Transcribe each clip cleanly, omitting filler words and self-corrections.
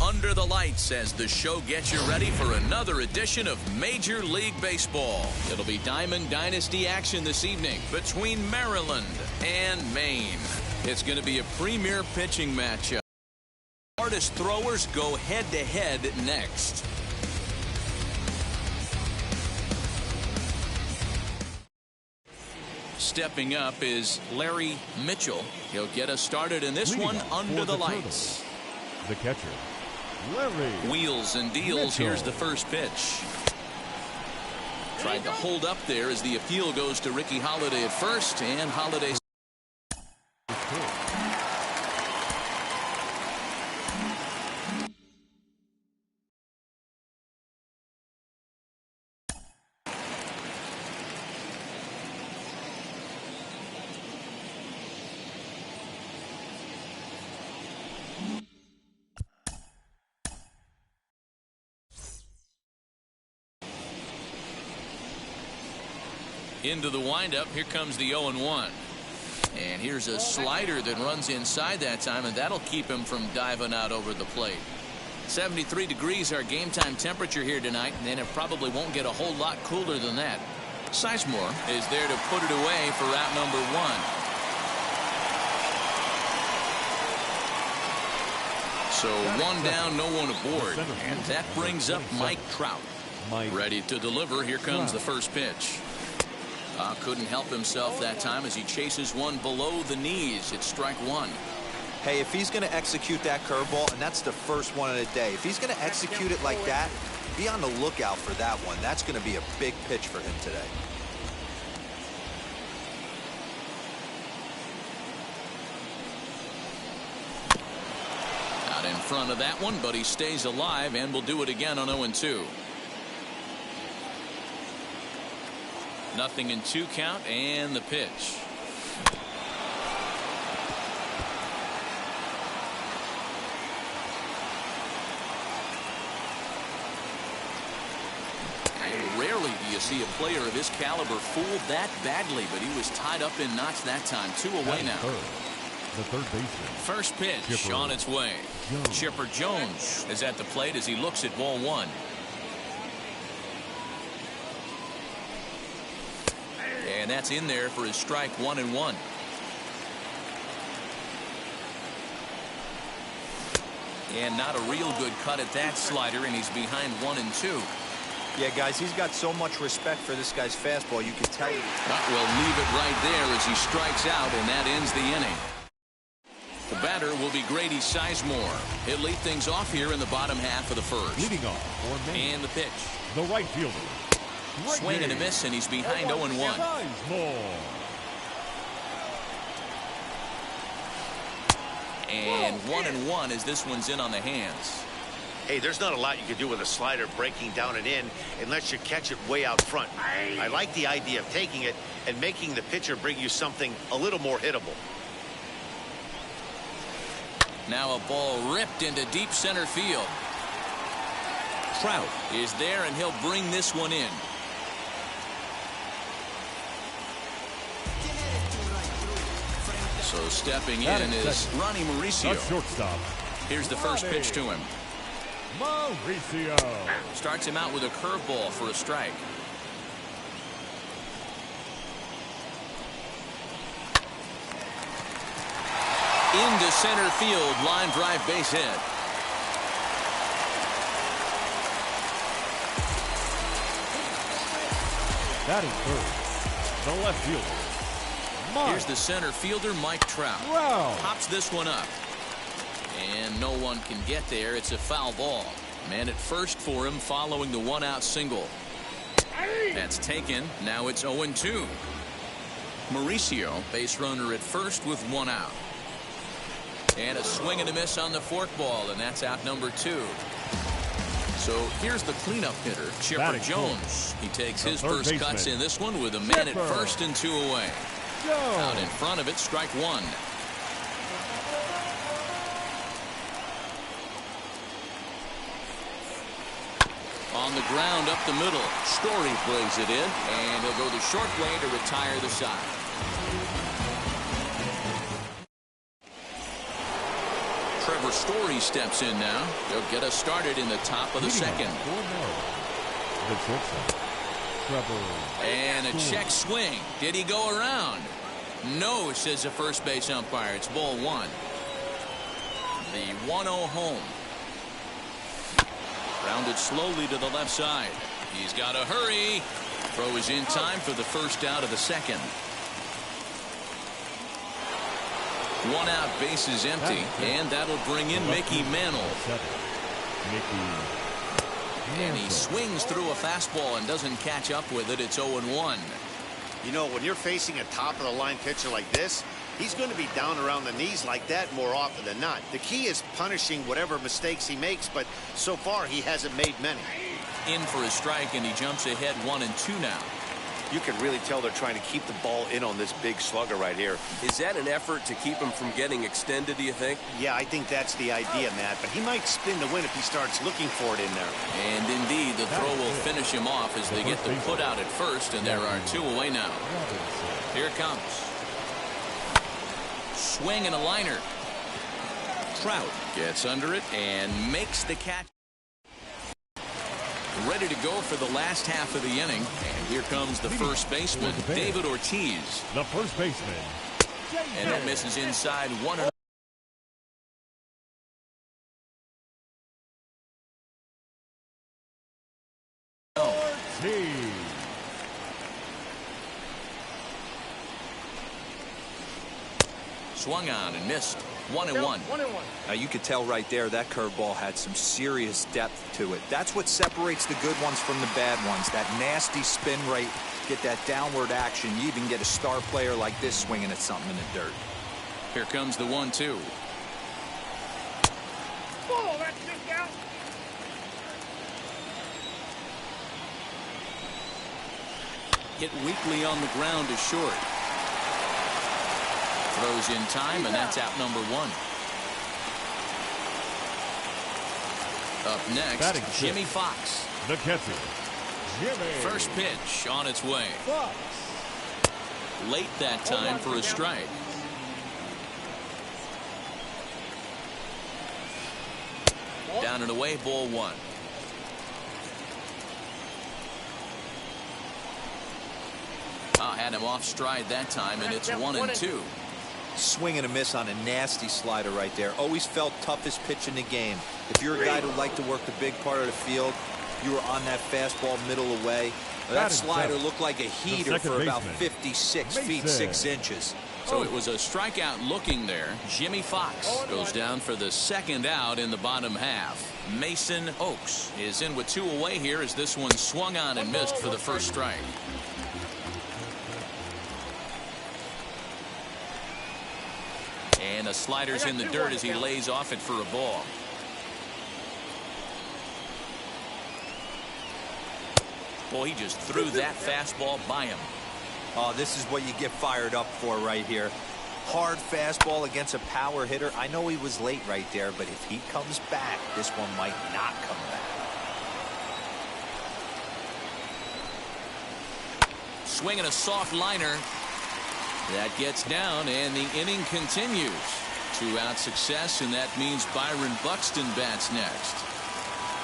Under the lights as the show gets you ready for another edition of Major League Baseball. It'll be Diamond Dynasty action this evening between Maryland and Maine. It's going to be a premier pitching matchup. Hardest throwers go head-to-head next. Stepping up is Larry Mitchell. He'll get us started in this one under the lights. The catcher, Larry wheels and deals. Mitchell. Here's the first pitch. Tried to hold up there as the appeal goes to Ricky Holiday at first, and Holiday. Into the windup. Here comes the 0-1. And here's a slider that runs inside that time, and that'll keep him from diving out over the plate. 73 degrees our game time temperature here tonight, and it probably won't get a whole lot cooler than that. Sizemore is there to put it away for out number 1. So one down, no one aboard. And that brings up Mike Trout. Ready to deliver. Here comes the first pitch. Couldn't help himself that time as he chases one below the knees. It's strike one. Hey, if he's going to execute that curveball, and that's the first one of the day, if he's going to execute it like that, be on the lookout for that one. That's going to be a big pitch for him today. Out in front of that one, but he stays alive and will do it again on 0-2. Nothing in 2 count, and the pitch. And rarely do you see a player of his caliber fooled that badly, but he was tied up in knots that time. 2 away now. The third baseman. First pitch Chipper on its way. Jones. Chipper Jones is at the plate as he looks at ball 1. And that's in there for his strike 1-1. And not a real good cut at that slider, and he's behind 1-2. Yeah, guys, he's got so much respect for this guy's fastball, you can tell. Will leave it right there as he strikes out, and that ends the inning. The batter will be Grady Sizemore. He'll lead things off here in the bottom half of the first. Leading off for Maine. And the pitch. The right fielder. Swing and a miss, and he's behind 0-1. And 1-1 as this one's in on the hands. Hey, there's not a lot you can do with a slider breaking down and in unless you catch it way out front. I like the idea of taking it and making the pitcher bring you something a little more hittable. Now a ball ripped into deep center field. Trout is there, and he'll bring this one in. So stepping in is Ronnie Mauricio. Shortstop. Here's the first pitch to him. Mauricio starts him out with a curveball for a strike. Into center field, line drive, base hit. Batting third, the left fielder, Here's the center fielder, Mike Trout. Wow. Pops this one up. And no one can get there. It's a foul ball. Man at first for him following the one-out single. That's taken. Now it's 0-2. Mauricio, base runner at first with one out. And a swing and a miss on the forkball, and that's out number 2. So here's the cleanup hitter, Chipper Jones. He takes his first cuts in this one with a man at first and 2 away. Out in front of it, strike 1. On the ground up the middle. Story plays it in, and he'll go the short way to retire the side. Trevor Story steps in now. They'll get us started in the top of the second. And a check swing. Did he go around? No, says the first base umpire. It's ball 1. The 1-0 home. Grounded slowly to the left side. He's got to hurry. Throw is in time for the first out of the second. 1 out, base is empty, and that'll bring in Mickey Mantle. And he swings through a fastball and doesn't catch up with it. It's 0-1. You know, when you're facing a top-of-the-line pitcher like this, he's going to be down around the knees like that more often than not. The key is punishing whatever mistakes he makes, but so far he hasn't made many. In for a strike, and he jumps ahead 1-2 now. You can really tell they're trying to keep the ball in on this big slugger right here. Is that an effort to keep him from getting extended, do you think? Yeah, I think that's the idea, Matt, but he might spin the win if he starts looking for it in there. And indeed, the throw will finish him off as they get the put out at first, and there are 2 away now. Here it comes. Swing and a liner. Trout gets under it and makes the catch. Ready to go for the last half of the inning. And here comes the first baseman, David Ortiz. The first baseman. And that misses inside 1-0. Swung on and missed. 1-1. Now you could tell right there that curveball had some serious depth to it. That's what separates the good ones from the bad ones. That nasty spin rate, get that downward action. You even get a star player like this swinging at something in the dirt. Here comes the 1-2. Oh, that's just out. Hit weakly on the ground to short. Throws in time, and that's out number 1. Up next, Jimmy Fox. The catcher, Jimmy. First pitch on its way. Late that time for a strike. Down and away, ball 1. Had him off stride that time, and it's 1-2. Swing and a miss on a nasty slider right there. Always felt toughest pitch in the game. If you're a guy who liked to work the big part of the field, you were on that fastball middle away. That slider looked like a heater for about 56 feet 6 inches. So it was a strikeout looking there. Jimmy Fox goes down for the second out in the bottom half. Mason Oaks is in with 2 away here as this one swung on and missed for the first strike. And the slider's in the dirt as he lays off it for a ball. Boy, he just threw that fastball by him. Oh, this is what you get fired up for right here. Hard fastball against a power hitter. I know he was late right there, but if he comes back, this one might not come back. Swinging a soft liner. That gets down, and the inning continues. 2-out success, and that means Byron Buxton bats next.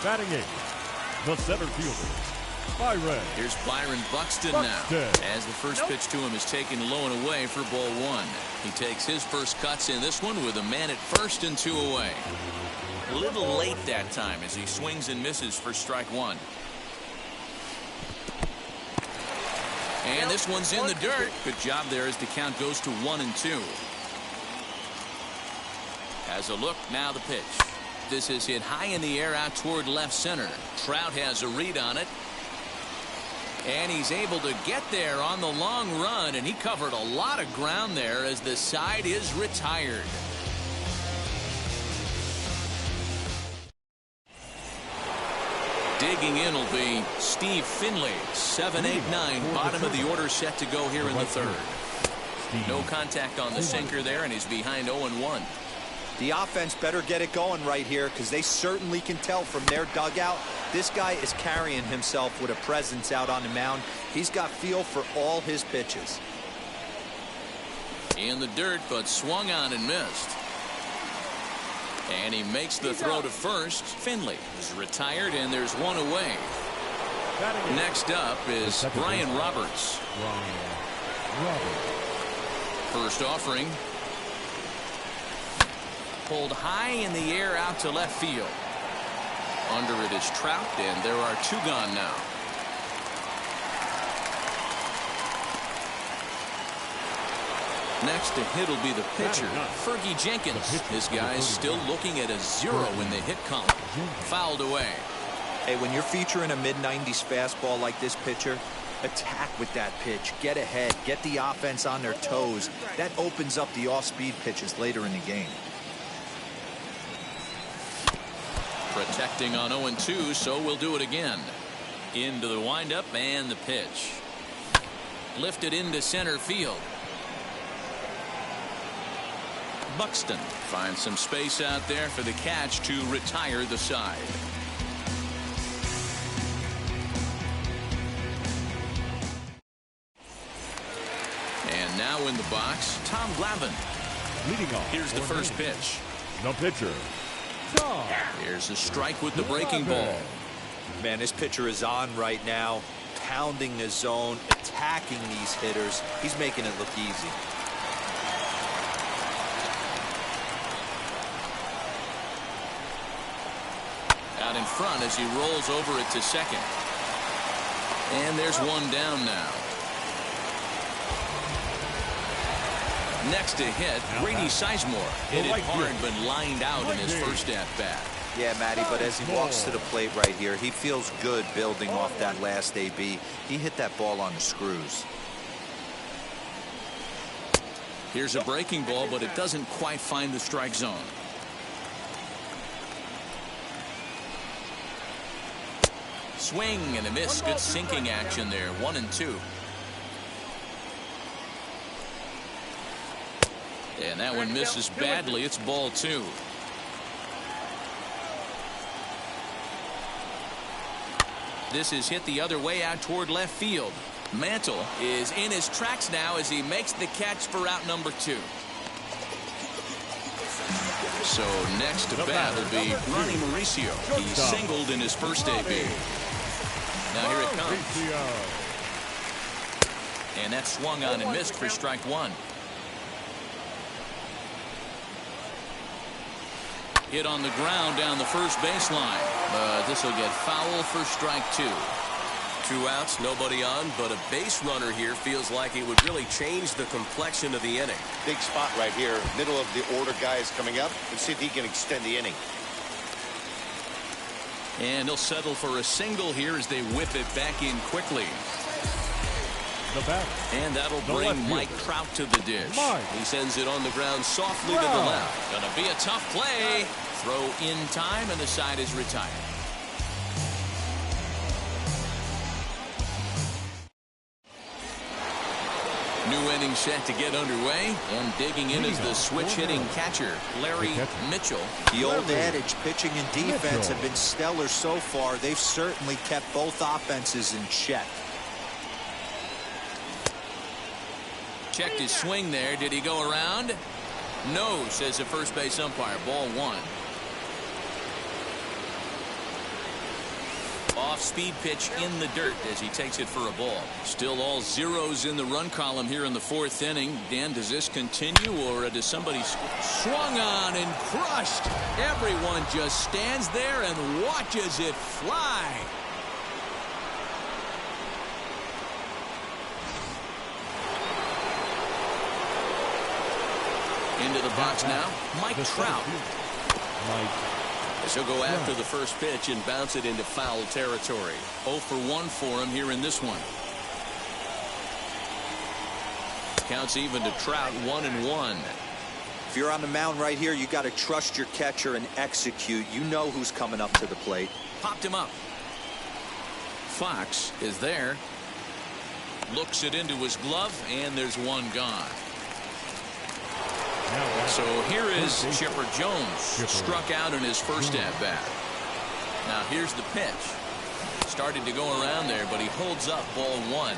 Batting 8th, the center fielder, Byron. Here's Byron Buxton now, as the first pitch to him is taken low and away for ball 1. He takes his first cuts in this one with a man at first and 2 away. A little late that time as he swings and misses for strike 1. And this one's in the dirt. Good job there as the count goes to 1-2. Has a look, now the pitch. This is hit high in the air out toward left center. Trout has a read on it. And he's able to get there on the long run, and he covered a lot of ground there as the side is retired. Digging in will be Steve Finley. 7, 8, 9. Bottom of the order set to go here in the third. No contact on the sinker there, and he's behind 0-1. The offense better get it going right here, because they certainly can tell from their dugout this guy is carrying himself with a presence out on the mound. He's got feel for all his pitches. In the dirt, but swung on and missed. And he makes the throw to first. Finley is retired, and there's one away. Next up is Brian Roberts. First offering. Pulled high in the air out to left field. Under it is Trout, and there are two gone now. Next to hit will be the pitcher, Fergie Jenkins. This guy is still looking at a 0 in the hit column. Fouled away. Hey, when you're featuring a mid-90s fastball like this pitcher, attack with that pitch. Get ahead. Get the offense on their toes. That opens up the off-speed pitches later in the game. Protecting on 0-2, so we'll do it again. Into the windup and the pitch. Lifted into center field. Buxton finds some space out there for the catch to retire the side. And now in the box, Tom Glavine. Leading off. Here's the first pitch. The pitcher. Here's a strike with the breaking ball. Man, this pitcher is on right now, pounding the zone, attacking these hitters. He's making it look easy. Out in front as he rolls over it to second. And there's one down now. Next to hit, Grady Sizemore. Hit it hard but lined out in his first at-bat. Yeah, Matty, but as he walks to the plate right here, he feels good building off that last AB. He hit that ball on the screws. Here's a breaking ball, but it doesn't quite find the strike zone. Swing and a miss. Good sinking action there. 1-2. And that one misses badly. It's ball 2. This is hit the other way out toward left field. Mantle is in his tracks now as he makes the catch for out number 2. So next to bat will be Ronnie Mauricio. He singled in his first AB. Now here it comes. And that swung on and missed for strike 1. Hit on the ground down the first baseline. But this will get foul for strike 2. 2 outs, nobody on, but a base runner here feels like it would really change the complexion of the inning. Big spot right here. Middle of the order guy is coming up. Let's see if he can extend the inning. And he'll settle for a single here as they whip it back in quickly. The batter. And that'll bring Mike Trout to the dish. He sends it on the ground softly to the left. Gonna be a tough play. Throw in time, and the side is retired. New inning set to get underway, and digging in is the switch-hitting catcher, Larry Mitchell. The old adage, pitching and defense have been stellar so far. They've certainly kept both offenses in check. Checked his swing there. Did he go around? No, says the first base umpire. Ball 1. Off-speed pitch in the dirt as he takes it for a ball. Still all zeros in the run column here in the 4th inning. Dan, does this continue, or does somebody swung on and crushed? Everyone just stands there and watches it fly. Into the box now, Mike Trout. Mike. He'll go after the first pitch and bounce it into foul territory. 0 for 1 for him here in this one. Counts even to Trout, 1-1. If you're on the mound right here, you got to trust your catcher and execute. You know who's coming up to the plate. Popped him up. Fox is there. Looks it into his glove, and there's one gone. So here is Chipper Jones. Struck out in his first at-bat. Now here's the pitch. Started to go around there, but he holds up ball 1.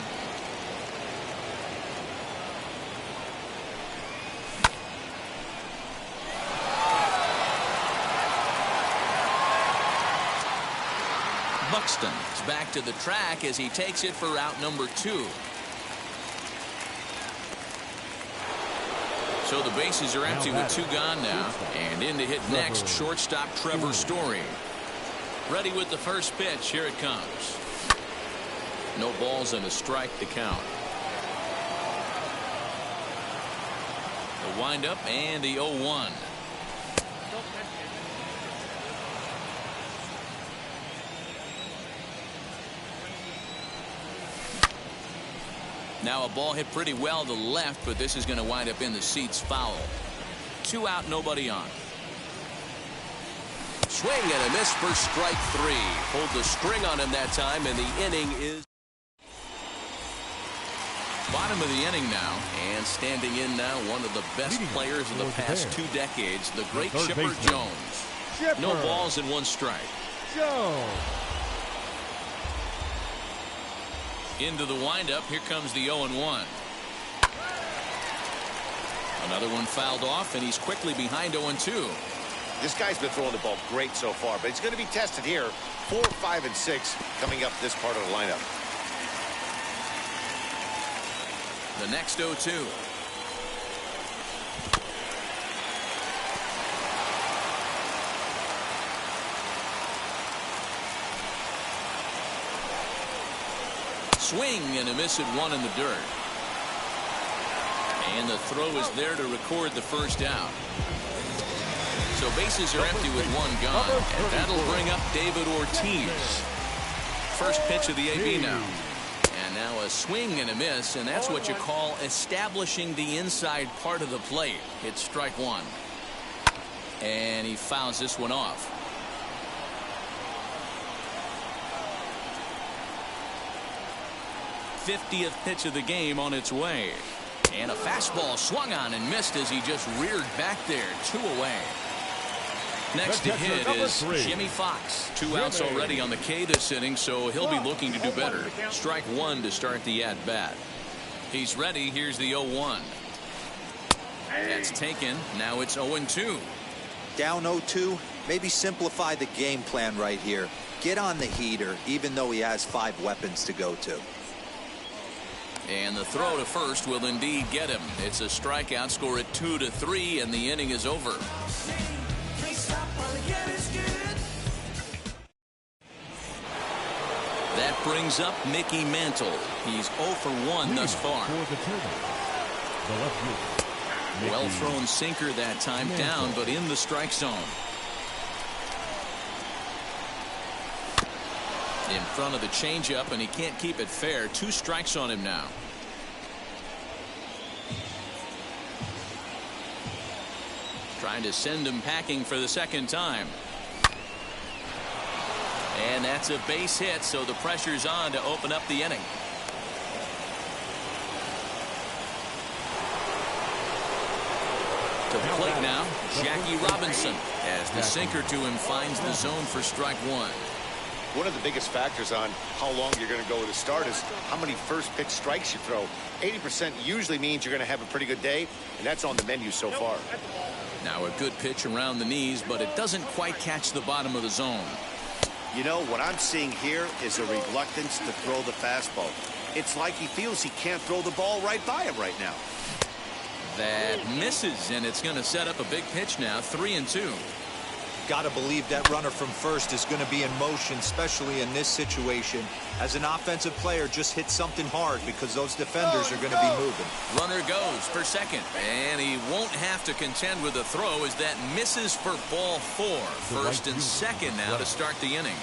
Buxton is back to the track as he takes it for out number 2. So the bases are empty with 2 gone now. And in to hit next, shortstop Trevor Story. Ready with the first pitch. Here it comes. No balls and a strike to count. The windup and the 0-1. Now a ball hit pretty well to left, but this is going to wind up in the seats foul. 2 out, nobody on. Swing and a miss for strike 3. Pulled the string on him that time, and the inning is bottom of the inning now. And standing in now, one of the best players of the past 2 decades, the great Chipper Jones. No balls and 1 strike. Jones. Into the windup. Here comes the 0-1. Another one fouled off, and he's quickly behind 0-2. This guy's been throwing the ball great so far, but he's going to be tested here. 4, 5, and 6 coming up this part of the lineup. The next 0-2. Swing and a miss at 1 in the dirt. And the throw is there to record the first out. So bases are empty with 1 gone. And that'll bring up David Ortiz. First pitch of the AB now. And now a swing and a miss, and that's what you call establishing the inside part of the plate. It's strike 1. And he fouls this one off. 50th pitch of the game on its way. And a fastball swung on and missed as he just reared back there. 2 away. Next to hit is Jimmy Fox. 2 outs already on the K this inning, so he'll be looking to do better. Strike 1 to start the at-bat. He's ready. Here's the 0-1. That's taken. Now it's 0-2. Down 0-2. Maybe simplify the game plan right here. Get on the heater, even though he has 5 weapons to go to. And the throw to first will indeed get him. It's a strikeout. Score at 2-3, and the inning is over. That brings up Mickey Mantle. He's 0 for 1 thus far. Well thrown sinker that time down, but in the strike zone. In front of the changeup, and he can't keep it fair. 2 strikes on him now. Trying to send him packing for the second time. And that's a base hit, so the pressure's on to open up the inning. To the plate now, Jackie Robinson, as the sinker to him finds the zone for strike 1. One of the biggest factors on how long you're going to go with a start is how many first pitch strikes you throw. 80% usually means you're going to have a pretty good day, and that's on the menu so far. Now a good pitch around the knees, but it doesn't quite catch the bottom of the zone. You know, what I'm seeing here is a reluctance to throw the fastball. It's like he feels he can't throw the ball right by him right now. That misses, and it's going to set up a big pitch now. 3-2. Got to believe that runner from first is going to be in motion, especially in this situation. As an offensive player, just hit something hard because those defenders are going to be moving. Runner goes for second, and he won't have to contend with a throw as that misses for ball 4. First and second now to start the inning.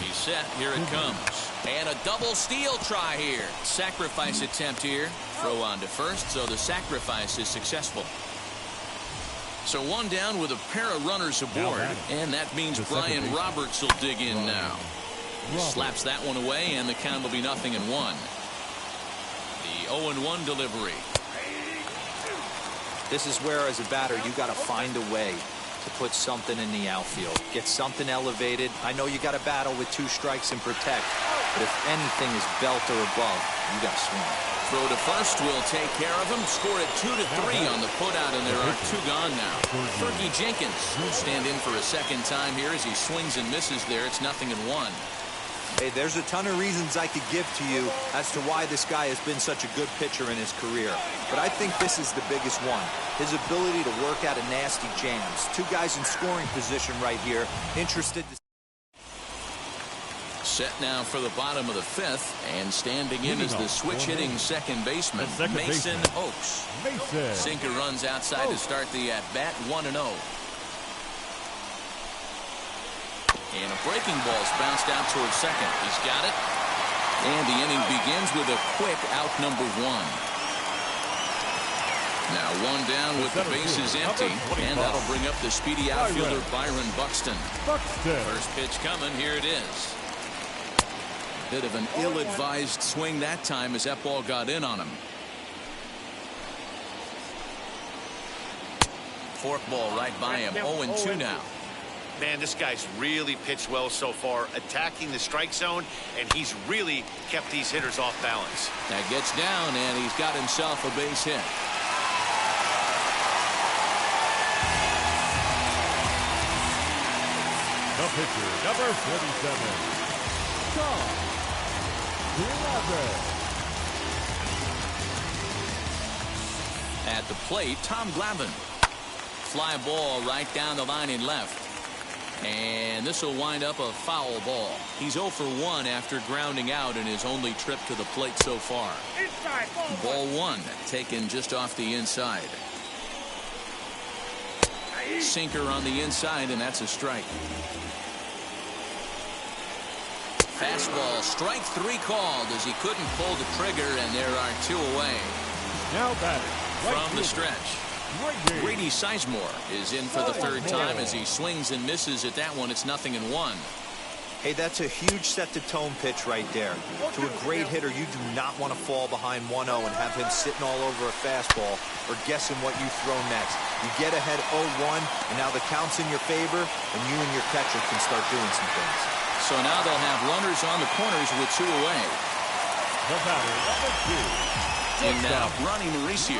He's set. Here it comes. And a double steal try here. Sacrifice attempt here. Throw on to first, so the sacrifice is successful. So one down with a pair of runners aboard, and that means Brian Roberts will dig in now. Slaps that one away, and the count will be 0-1. The 0-1 delivery. This is where, as a batter, you got to find a way to put something in the outfield. Get something elevated. I know you got to battle with 2 strikes and protect, but if anything is belt or above, you got to swing. Throw to first will take care of him. Score it 2-3 on the putout, and there are 2 gone now. Fergie Jenkins will stand in for a second time here as he swings and misses there. It's 0-1. Hey, there's a ton of reasons I could give to you as to why this guy has been such a good pitcher in his career. But I think this is the biggest one. His ability to work out of nasty jams. 2 guys in scoring position right here. Interested to... Set now for the bottom of the 5th, and standing in is the switch-hitting second baseman, Mason Oaks. Sinker runs outside to start the at-bat, 1-0. And a breaking ball's bounced out towards second. He's got it. And the inning begins with a quick out number 1. Now 1 down with the bases empty, and that'll bring up the speedy outfielder Byron Buxton. First pitch coming. Here it is. Bit of an ill-advised swing that time as that ball got in on him. Forkball right by him. 0-2 now. Man, this guy's really pitched well so far, attacking the strike zone, and he's really kept these hitters off balance. That gets down, and he's got himself a base hit. The pitcher, number 47, Tom Glavine. At the plate, Tom Glavine. Fly ball right down the line in left. And this will wind up a foul ball. He's 0 for 1 after grounding out in his only trip to the plate so far. Inside, Ball 1 taken just off the inside. Sinker on the inside, and that's a strike. Fastball, strike 3 called as he couldn't pull the trigger, and there are 2 away. Now batting From the stretch, Grady Sizemore is in for the 3rd time as he swings and misses at that one. It's 0-1. Hey, that's a huge set-the-tone pitch right there. To a great hitter, you do not want to fall behind 1-0 and have him sitting all over a fastball or guessing what you throw next. You get ahead 0-1, and now the count's in your favor, and you and your catcher can start doing some things. So now they'll have runners on the corners with 2 away. The batter, number 2. And now Ronnie Mauricio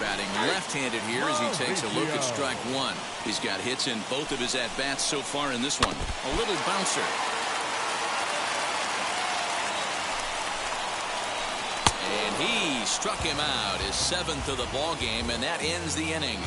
batting left-handed here as he takes a look at strike 1. He's got hits in both of his at-bats so far in this one. A little bouncer. And he struck him out, his 7th of the ball game, and that ends the inning.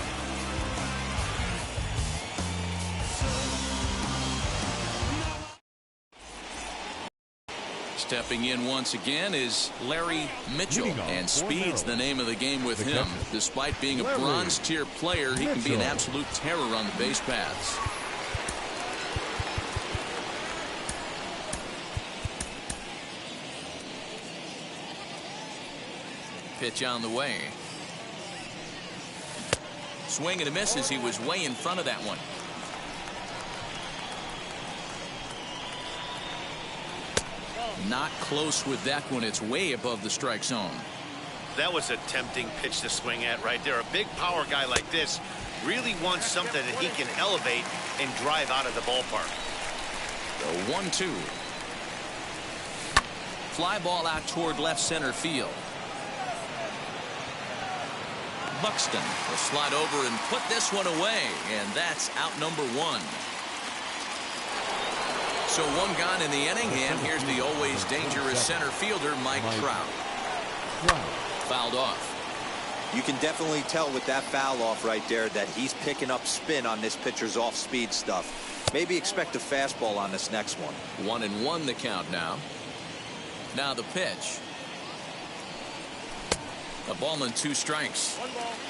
Stepping in once again is Larry Mitchell, and speed's the name of the game with him. Despite being a bronze-tier player, he can be an absolute terror on the base paths. Pitch on the way. Swing and a miss as he was way in front of that one. Not close with that one. It's way above the strike zone. That was a tempting pitch to swing at right there. A big power guy like this really wants something that he can elevate and drive out of the ballpark. The 1-2. Fly ball out toward left center field. Buxton will slide over and put this one away, and that's out number 1. So 1 gone in the inning, and here's the always dangerous center fielder, Mike Trout. Fouled off. You can definitely tell with that foul off right there that he's picking up spin on this pitcher's off-speed stuff. Maybe expect a fastball on this next one. 1-1 the count now. Now the pitch. A ball and 2 strikes.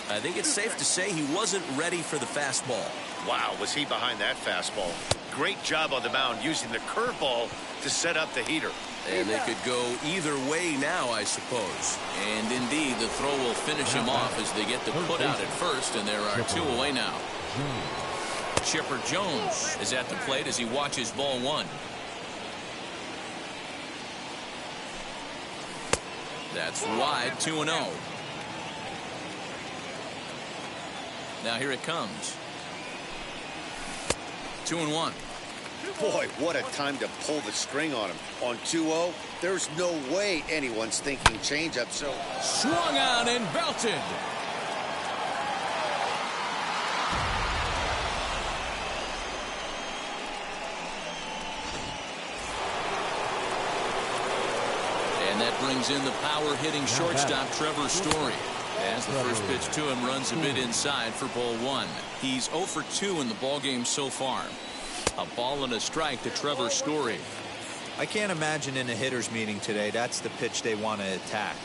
I think it's safe to say he wasn't ready for the fastball. Wow, was he behind that fastball. Great job on the mound using the curveball to set up the heater. And they could go either way now, I suppose. And indeed, the throw will finish him off as they get the put out at first, and there are 2 away now. Chipper Jones is at the plate as he watches ball 1. That's wide, 2-0. Now here it comes. 2-1. Boy, what a time to pull the string on him. On 2-0, there's no way anyone's thinking changeup, so... Swung on and belted. And that brings in the power-hitting shortstop, Trevor Story. As the first pitch to him runs a bit inside for ball 1. He's 0 for 2 in the ballgame so far. A ball and a strike to Trevor Story. I can't imagine in a hitter's meeting today that's the pitch they want to attack.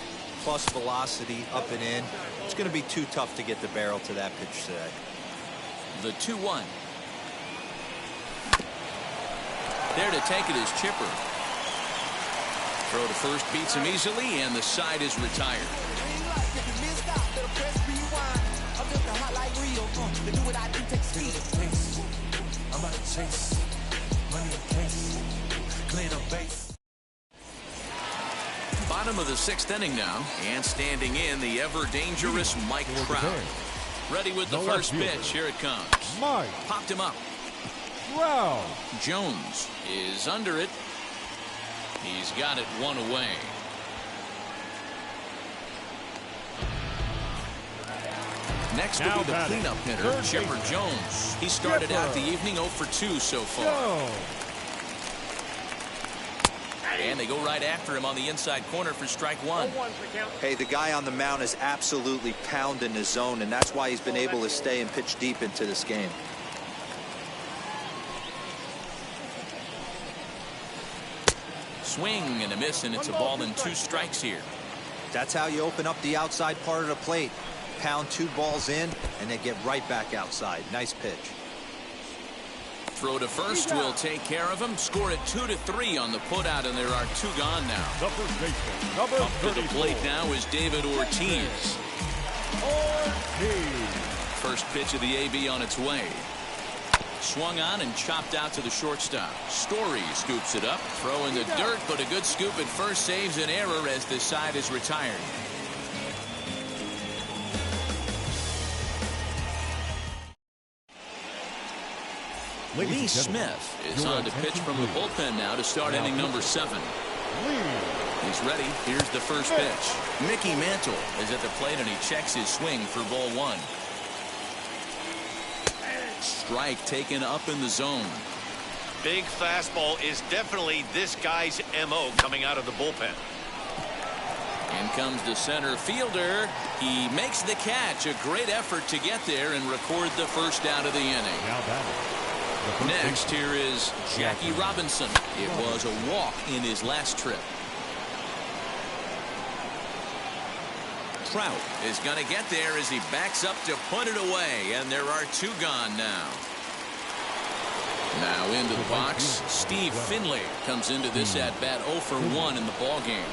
Plus velocity up and in. It's going to be too tough to get the barrel to that pitch today. The 2-1. There to take it is Chipper. Throw to first beats him easily, and the side is retired. Bottom of the 6th inning now, and standing in the ever-dangerous Mike Trout. Ready with the first pitch. Here it comes. Mike. Popped him up. Trout. Jones is under it. He's got it 1 away. Next will be the cleanup hitter, Chipper Jones. He started out the evening 0 for 2 so far. And they go right after him on the inside corner for strike 1. Hey, the guy on the mound is absolutely pounding the zone, and that's why he's been able to stay and pitch deep into this game. Swing and a miss, and it's a ball and 2 strikes here. That's how you open up the outside part of the plate. Pound 2 balls in, and then get right back outside. Nice pitch. Throw to first will take care of him. Score it 2-3 on the putout, and there are 2 gone now. The first baseman, number Up to the plate now is David Ortiz. First pitch of the AB on its way. Swung on and chopped out to the shortstop. Story scoops it up. Throw in the dirt, but a good scoop at first saves an error as the side is retired. Lee Smith is on to pitch from the bullpen now to start inning number 7. He's ready. Here's the first pitch. Mickey Mantle is at the plate, and he checks his swing for ball 1. Strike taken up in the zone. Big fastball is definitely this guy's MO coming out of the bullpen. In comes the center fielder. He makes the catch. A great effort to get there and record the first out of the inning. Next, here is Jackie Robinson. It was a walk in his last trip. Trout is going to get there as he backs up to put it away, and there are 2 gone now. Now into the box, Steve Finley comes into this at-bat 0 for 1 in the ballgame.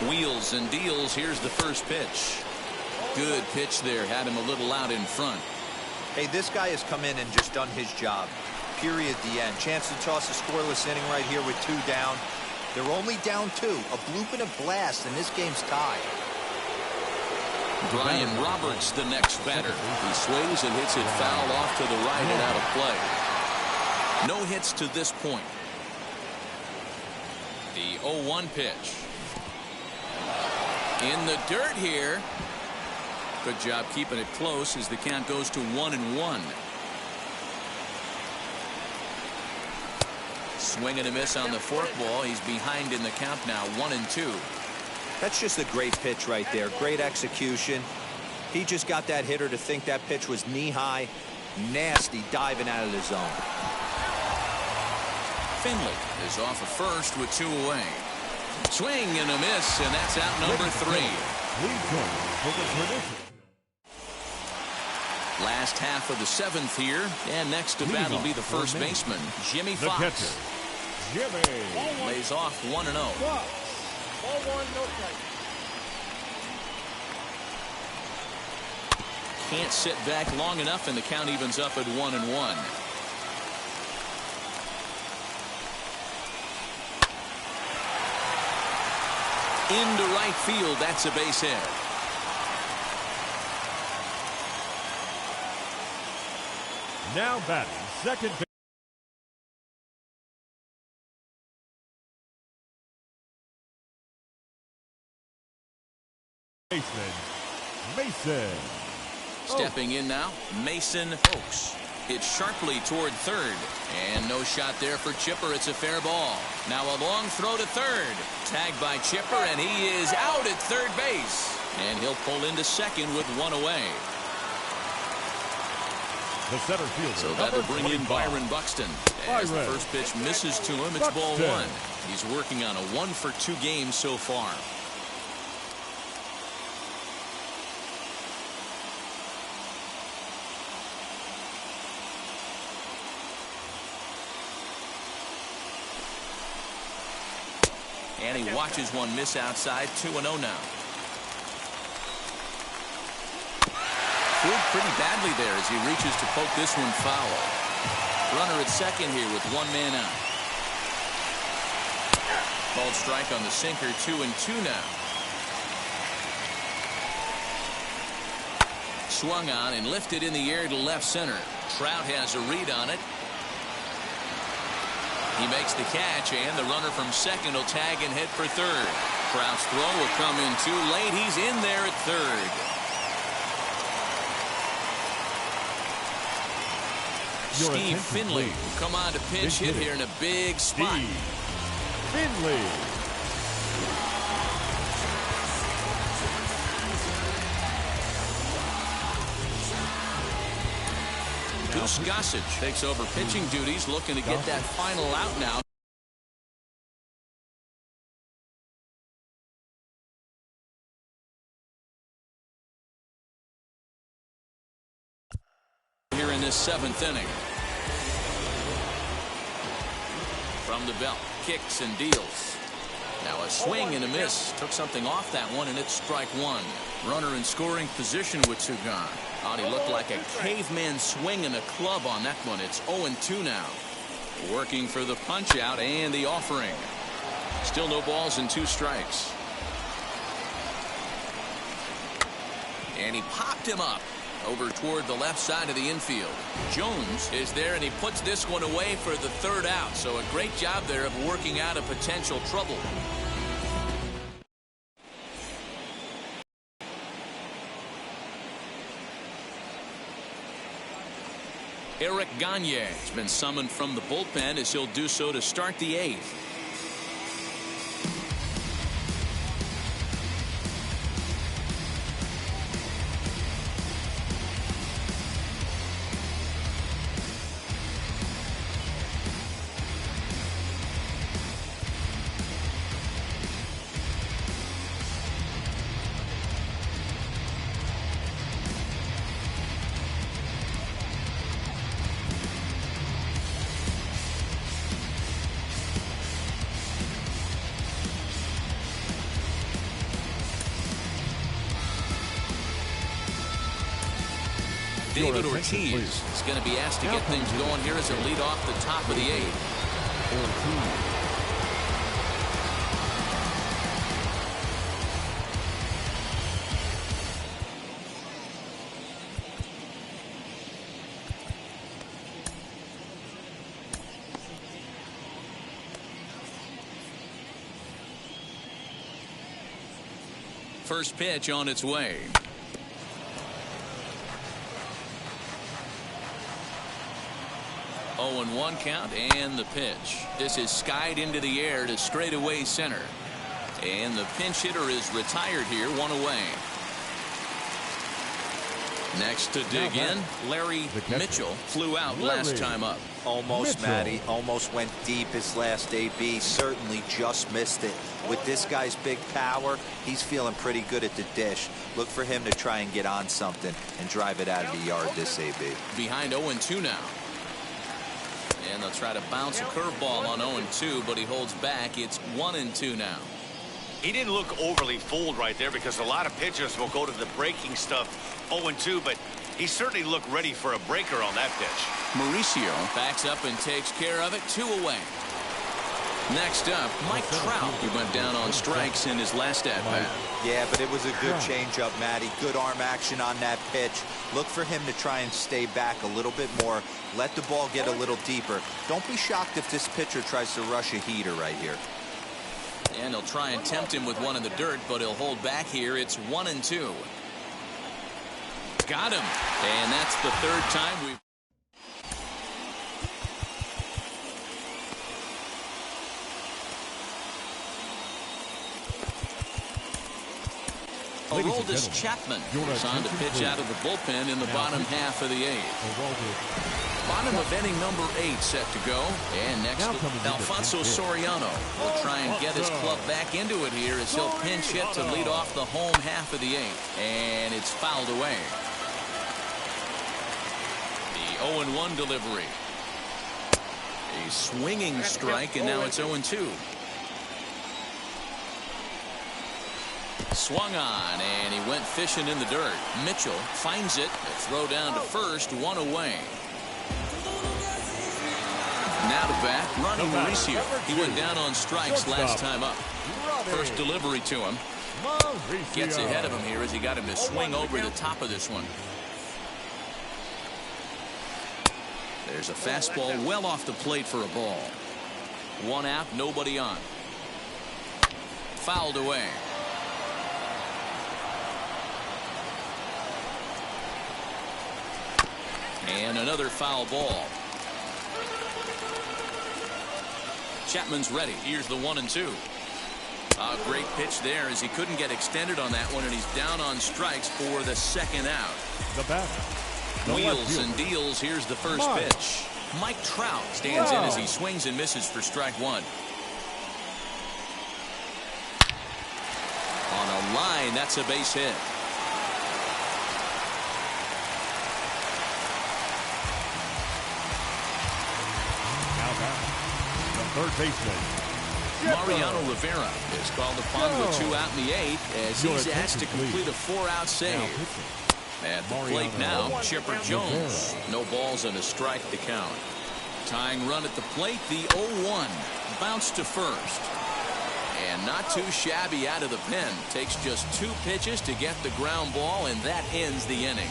Wheels and deals. Here's the first pitch. Good pitch there. Had him a little out in front. Hey, this guy has come in and just done his job. Period. The end. Chance to toss a scoreless inning right here with 2 down. They're only down 2. A bloop and a blast, and this game's tied. Brian Roberts, the next batter. He swings and hits it foul off to the right and out of play. No hits to this point. The 0-1 pitch. In the dirt here. Good job keeping it close as the count goes to 1-1. Swing and a miss on the forkball. He's behind in the count now, 1-2. That's just a great pitch right there. Great execution. He just got that hitter to think that pitch was knee-high. Nasty diving out of the zone. Finley is off of first with 2 away. Swing and a miss, and that's out number 3. Last half of the 7th here, and next to bat will be the first baseman, Jimmy The Fox. catcher, Jimmy. Lays off 1-0. Ball 1, no strike. Can't sit back long enough, and the count evens up at 1-1. Into right field, that's a base hit. Now batting second baseman, Mason. Stepping in now, Mason Oaks. It's sharply toward third. And no shot there for Chipper. It's a fair ball. Now a long throw to third. Tagged by Chipper, and he is out at third base. And he'll pull into second with 1 away. The center fielder. So that'll bring in 25. Byron Buxton. As the first pitch misses to him, it's ball Buxton. 1. He's working on a 1-for-2 game so far. And he watches one miss outside. 2-0 now. Fooled pretty badly there as he reaches to poke this one foul. Runner at second here with 1 man out. Called strike on the sinker. 2-2 now. Swung on and lifted in the air to left center. Trout has a read on it. He makes the catch, and the runner from second will tag and hit for third. Trout's throw will come in too late. He's in there at third. Steve Finley will come on to pinch hit here in a big spot. Steve Finley. Goose Gossage takes over pitching duties, looking to get that final out now. Here in this 7th inning. From the belt, kicks and deals. Now a swing and a miss. Took something off that one, and it's strike 1. Runner in scoring position with 2 gone. Oh, he looked like a caveman swinging a club on that one. It's 0-2 now. Working for the punch out and the offering. Still no balls and 2 strikes. And he popped him up over toward the left side of the infield. Jones is there, and he puts this one away for the 3rd out. So a great job there of working out a potential trouble. Eric Gagne has been summoned from the bullpen, as he'll do so to start the 8th. David Ortiz is going to be asked to get things going here as a lead off the top of the 8th. First pitch on its way. And 1 count, and the pitch. This is skied into the air to straightaway center. And the pinch hitter is retired here, 1 away. Next to dig in, Larry Mitchell flew out last time up. Almost, Mitchell. Matty. Almost went deep his last AB. Certainly just missed it. With this guy's big power, he's feeling pretty good at the dish. Look for him to try and get on something and drive it out of the yard this AB. Behind 0-2 now. And they'll try to bounce a curveball on 0-2, but he holds back. It's 1-2 now. He didn't look overly fooled right there because a lot of pitchers will go to the breaking stuff 0-2, but he certainly looked ready for a breaker on that pitch. Mauricio backs up and takes care of it. 2 away. Next up, Mike Trout. He went down on strikes in his last at-bat. Yeah, but it was a good changeup, Matty. Good arm action on that pitch. Look for him to try and stay back a little bit more. Let the ball get a little deeper. Don't be shocked if this pitcher tries to rush a heater right here. And he'll try and tempt him with one in the dirt, but he'll hold back here. It's 1-2. Got him. And that's the third time we've... Aroldis Chapman is on to pitch out of the bullpen in the bottom half of the 8th. Bottom of inning number 8 set to go. And next, Alfonso Soriano will try and get his club back into it here as he'll pinch hit to lead off the home half of the 8th. And it's fouled away. The 0-1 delivery. A swinging strike, and now it's 0-2. Swung on, and he went fishing in the dirt. Mitchell finds it. A throw down to first, 1 away. Now to bat, Ronnie Mauricio. He went down on strikes last time up. First delivery to him. Gets ahead of him here as he got him to swing over the top of this one. There's a fastball well off the plate for a ball. 1 out, nobody on. Fouled away. And another foul ball. Chapman's ready. Here's the 1-2. A great pitch there as he couldn't get extended on that one, and he's down on strikes for the second out. The batter. Wheels and deals. Here's the first pitch. Mike Trout stands in as he swings and misses for strike 1. On a line, that's a base hit. Third baseman Mariano Rivera is called upon with 2 out in the 8th as he's asked to complete a 4-out save. At the plate now, Chipper Jones. No balls and a strike to count. Tying run at the plate, the 0-1. Bounce to first. And not too shabby out of the pen. Takes just 2 pitches to get the ground ball, and that ends the inning.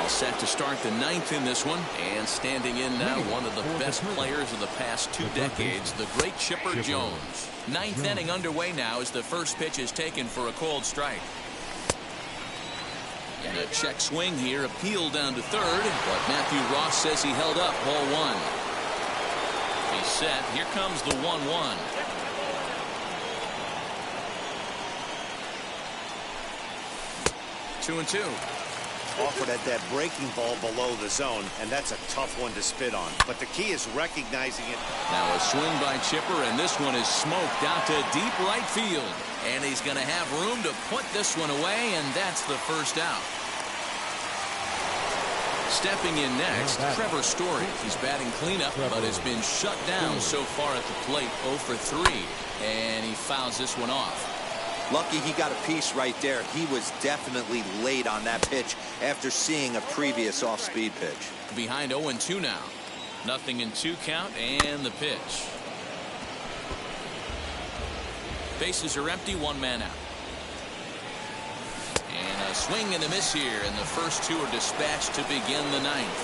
Set to start the 9th in this one, and standing in now one of the best players of the past 2 decades, the great Chipper Jones. 9th inning underway now as the first pitch is taken for a cold strike. And a check swing here, appeal down to third, but Matthew Ross says he held up ball 1. He's set. Here comes the 1-1. Two and 2. Offered at that breaking ball below the zone, and that's a tough one to spit on. But the key is recognizing it. Now a swing by Chipper, and this one is smoked out to deep right field. And he's going to have room to put this one away, and that's the first out. Stepping in next, Trevor Story. He's batting cleanup, but has been shut down so far at the plate, 0 for 3. And he fouls this one off. Lucky he got a piece right there. He was definitely late on that pitch after seeing a previous off-speed pitch. Behind 0-2 now. Nothing in 2 count, and the pitch. Bases are empty, 1 man out. And a swing and a miss here, and the first 2 are dispatched to begin the 9th.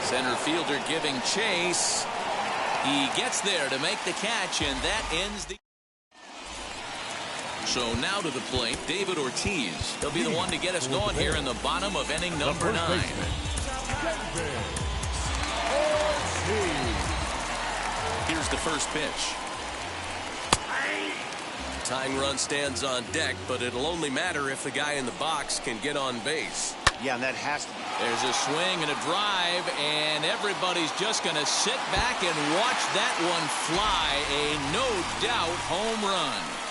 Center fielder giving chase. He gets there to make the catch, and that ends the... So now to the plate, David Ortiz. He'll be the one to get us going here in the bottom of inning number 9. Here's the first pitch. Tying run stands on deck, but it'll only matter if the guy in the box can get on base. Yeah, and that has to be. There's a swing and a drive, and everybody's just going to sit back and watch that one fly. A no-doubt home run.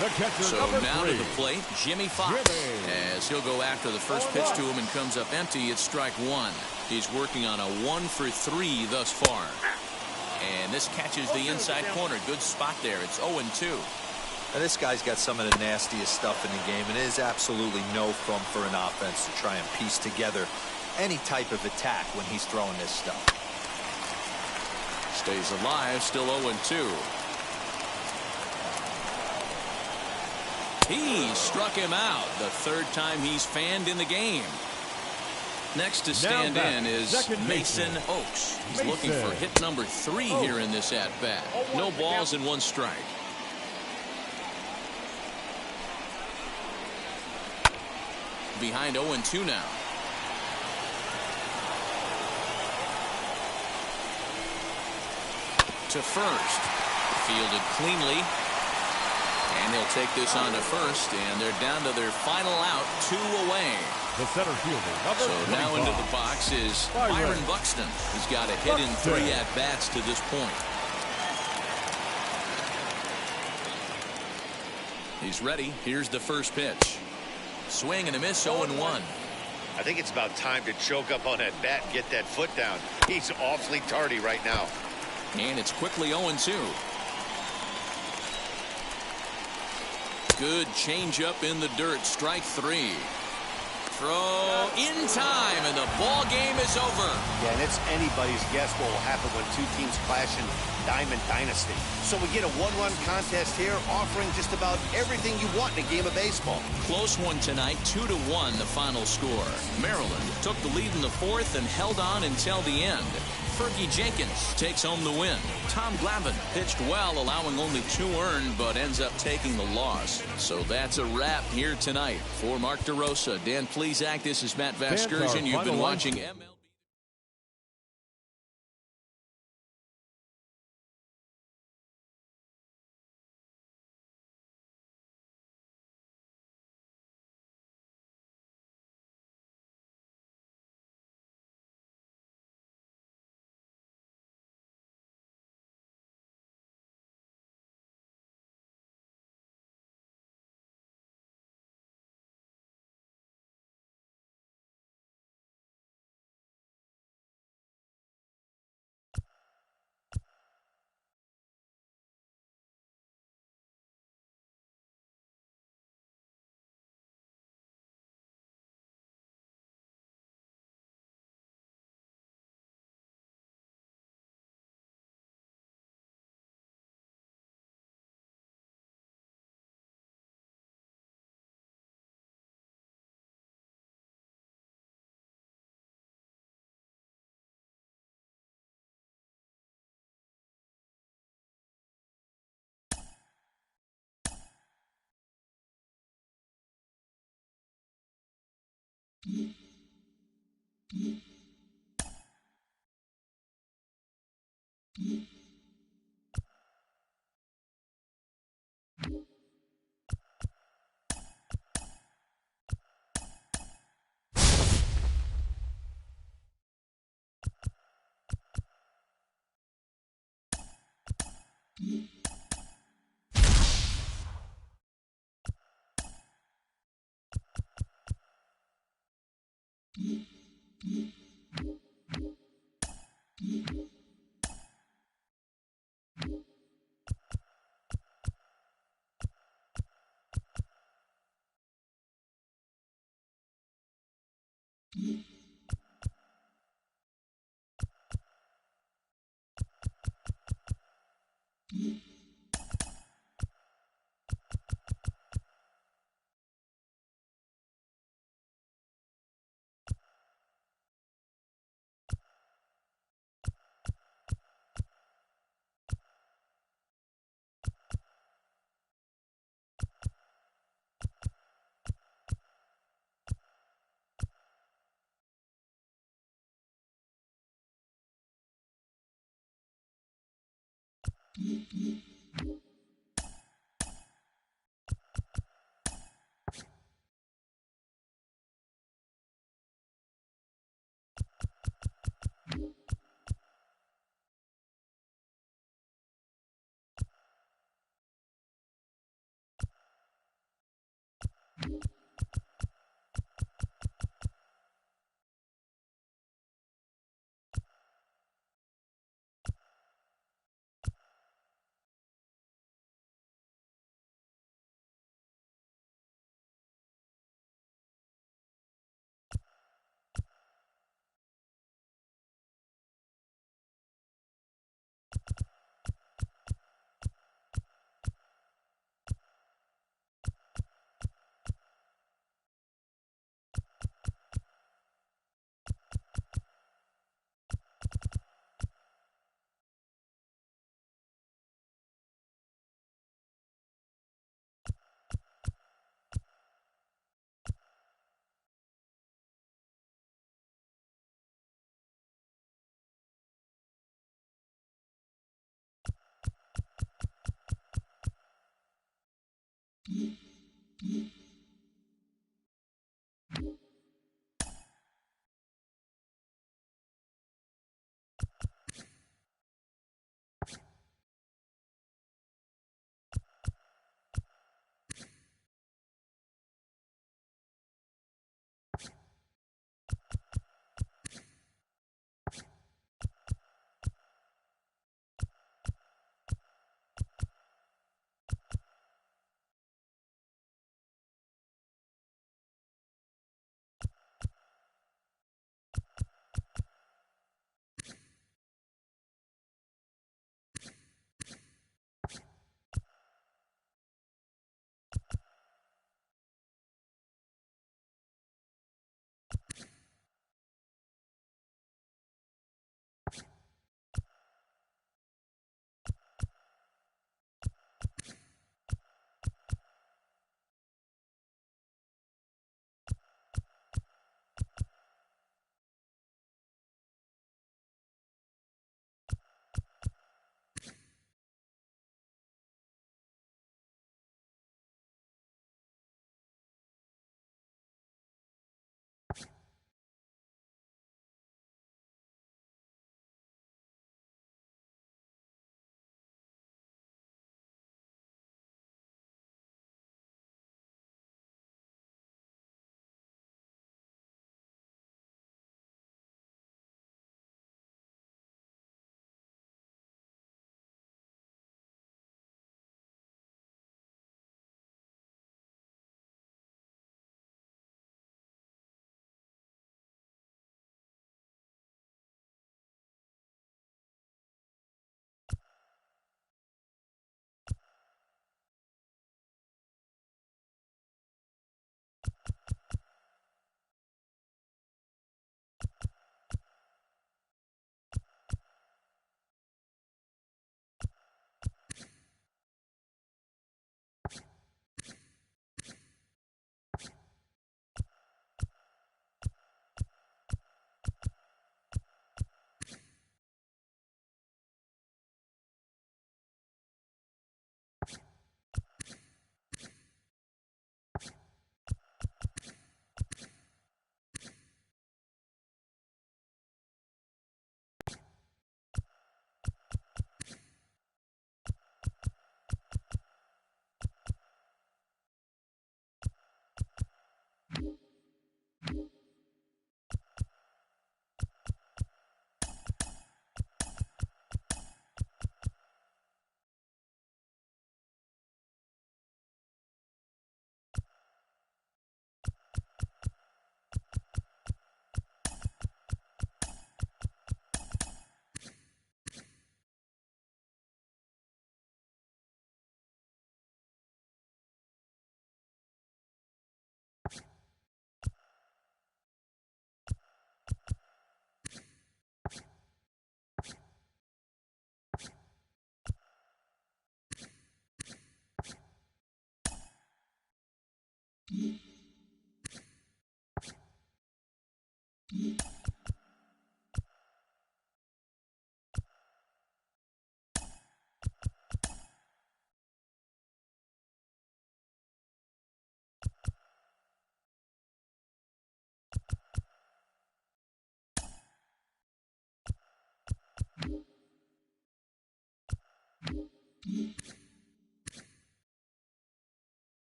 The catcher, So number now 3. to the plate, Jimmy Fox. As he'll go after the first pitch to him and comes up empty, it's strike one. He's working on a 1-for-3 thus far. And this catches the inside corner. Good spot there. It's 0-2. Now, this guy's got some of the nastiest stuff in the game, and it is absolutely no fun for an offense to try and piece together any type of attack when he's throwing this stuff. Stays alive, still 0-2. He struck him out. The third time he's fanned in the game. Next to stand in is Mason Oaks. He's looking for hit number 3 here in this at-bat. No balls and 1 strike. Behind 0-2 now. To first. Fielded cleanly. And he'll take this on to first, and they're down to their final out, 2 away. The center fielder, number So now 25. into the box is Byron Buxton. He's got a hit in 3 at-bats to this point. He's ready. Here's the first pitch. Swing and a miss, 0-1. I think it's about time to choke up on that bat and get that foot down. He's awfully tardy right now. And it's quickly 0-2. Good changeup in the dirt. Strike 3. Throw in time, and the ball game is over. Yeah, and it's anybody's guess what will happen when 2 teams clash in Diamond Dynasty. So we get a 1-run contest here, offering just about everything you want in a game of baseball. Close one tonight, 2-1 the final score. Maryland took the lead in the 4th and held on until the end. Fergie Jenkins takes home the win. Tom Glavine pitched well, allowing only 2 earned, but ends up taking the loss. So that's a wrap here tonight. For Mark DeRosa, Dan Plesac, this is Matt Vasgersian. You've been watching MLB.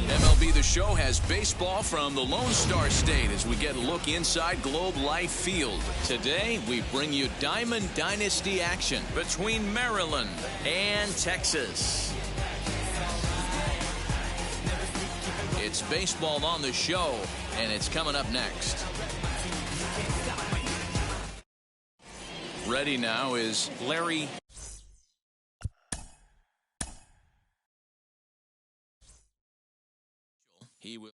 MLB The Show has baseball from the Lone Star State as we get a look inside Globe Life Field. Today, we bring you Diamond Dynasty action between Maryland and Texas. It's baseball on the show, and it's coming up next. Ready now is Larry. He will.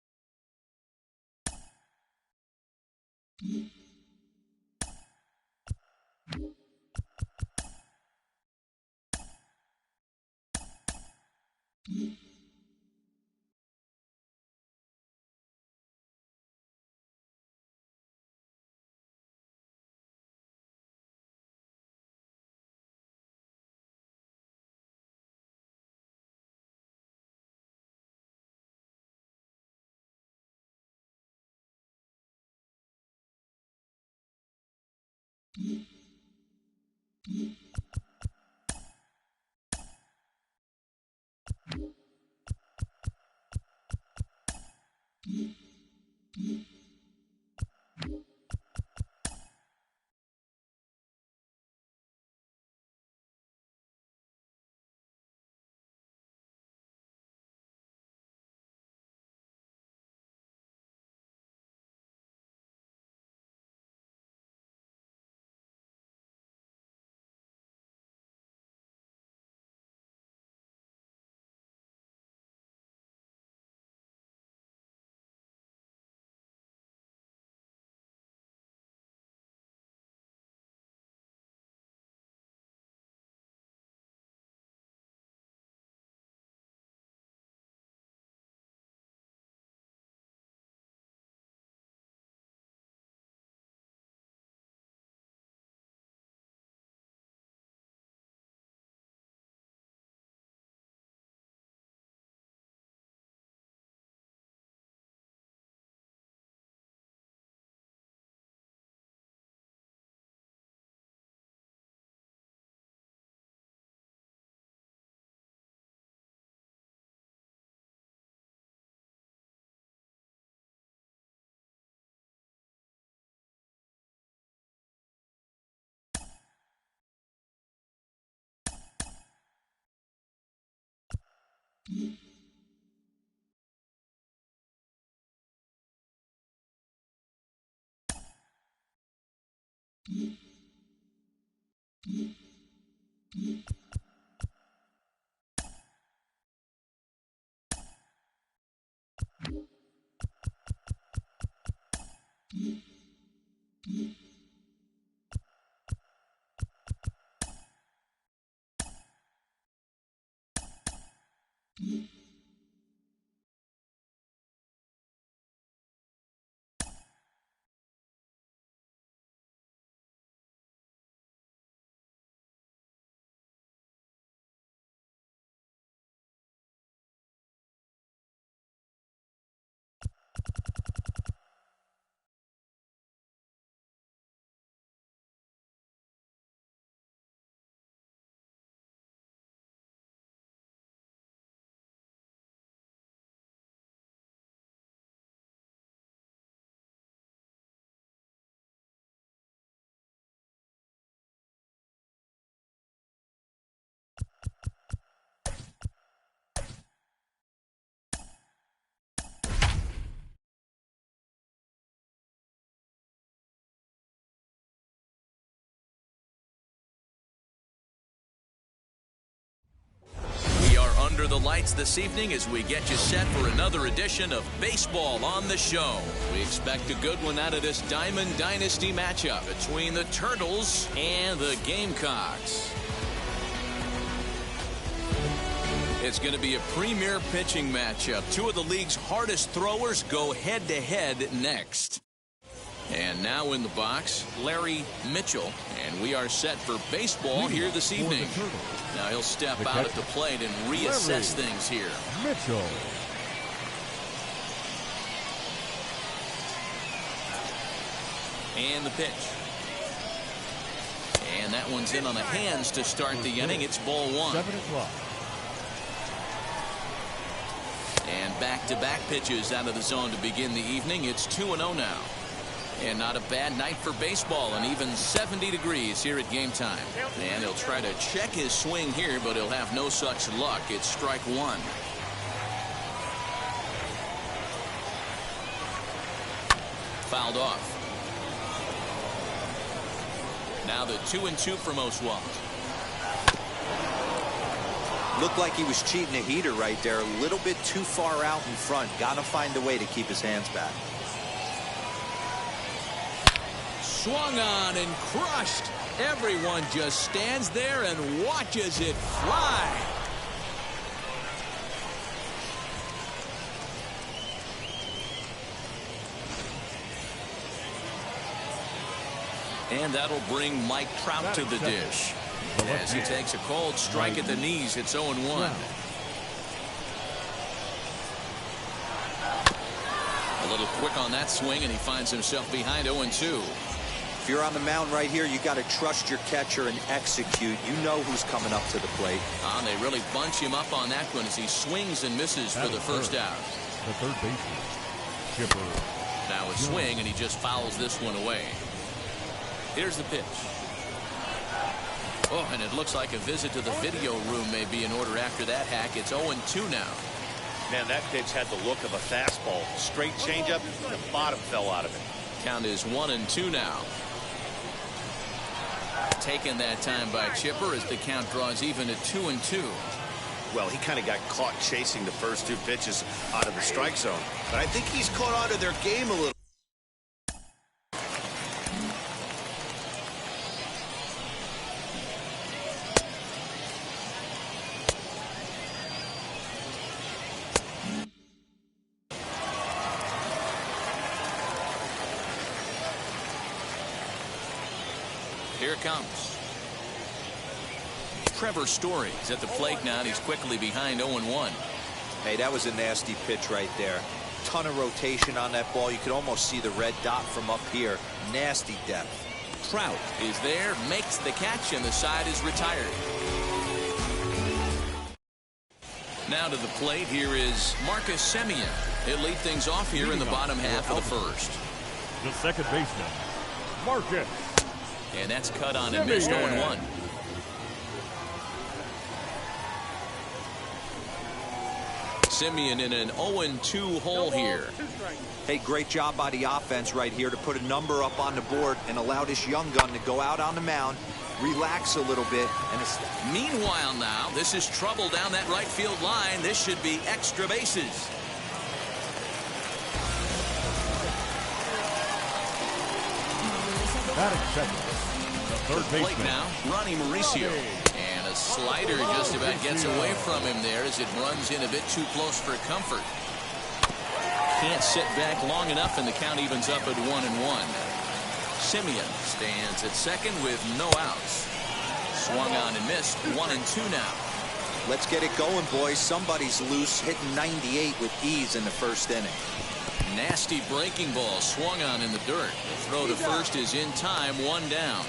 Under the lights this evening as we get you set for another edition of Baseball on the Show. We expect a good one out of this Diamond Dynasty matchup between the Turtles and the Gamecocks. It's going to be a premier pitching matchup. Two of the league's hardest throwers go head-to-head next. And now in the box, Larry Mitchell. And we are set for baseball here this evening. Now he'll step out at the plate and reassess things here. Mitchell. And the pitch. And that one's in on the hands to start the inning. It's ball one. 7 o'clock. And back-to-back pitches out of the zone to begin the evening. It's 2-0 now. And not a bad night for baseball, and even 70 degrees here at game time. And he'll try to check his swing here, but he'll have no such luck. It's strike one. Fouled off. Now the 2-2 from Oswalt. Looked like he was cheating a heater right there. A little bit too far out in front. Gotta find a way to keep his hands back. Swung on and crushed. Everyone just stands there and watches it fly. And that'll bring Mike Trout to the dish. As he takes a cold strike at the knees, it's 0-1. A little quick on that swing, and he finds himself behind 0-2. If you're on the mound right here, you got to trust your catcher and execute. You know who's coming up to the plate. They really bunch him up on that one as he swings and misses for the first out. The third baseman, Chipper. Now a swing, and he just fouls this one away. Here's the pitch. Oh, and it looks like a visit to the video room may be in order after that hack. It's 0-2 now. Man, that pitch had the look of a fastball. Straight changeup, and the bottom fell out of it. Count is 1-2 now. Taken that time by Chipper as the count draws even at 2-2. Well, he kind of got caught chasing the first two pitches out of the strike zone. But I think he's caught on to their game a little. Here it comes. Trevor Story's at the plate now, and he's quickly behind 0-1. Hey, that was a nasty pitch right there. Ton of rotation on that ball. You could almost see the red dot from up here. Nasty depth. Trout is there, makes the catch, and the side is retired. Now to the plate, here is Marcus Semien. He'll lead things off here in the bottom half of the first. The second baseman, Marcus. And that's cut on and missed 0-1. Simeon in an 0-2 hole here. Hey, great job by the offense right here to put a number up on the board and allow this young gun to go out on the mound, relax a little bit. And meanwhile now, this is trouble down that right field line. This should be extra bases. Batting second, the third baseman. Now, Ronnie Mauricio. And a slider just about gets away from him there as it runs in a bit too close for comfort. Can't sit back long enough, and the count evens up at 1-1. Simeon stands at second with no outs. Swung on and missed. 1-2 now. let's get it going, boys. Somebody's loose, hitting 98 with ease in the first inning. Nasty breaking ball swung on in the dirt. The throw to first is in time, one down.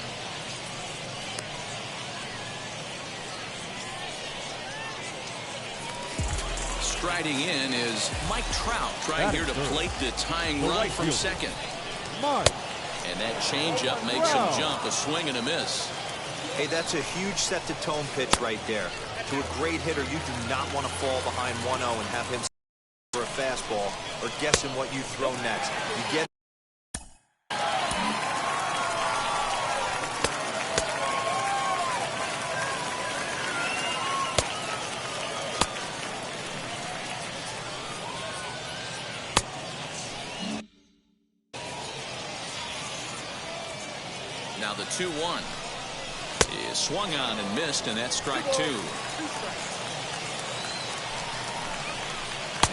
Striding in is Mike Trout, trying here to plate the tying run from second. And that changeup makes him jump. A swing and a miss. Hey, that's a huge set the tone pitch right there. To a great hitter, you do not want to fall behind 1-0 and have him for a fastball or guessing what you throw next. You get now the 2-1 is swung on and missed, and that's strike two.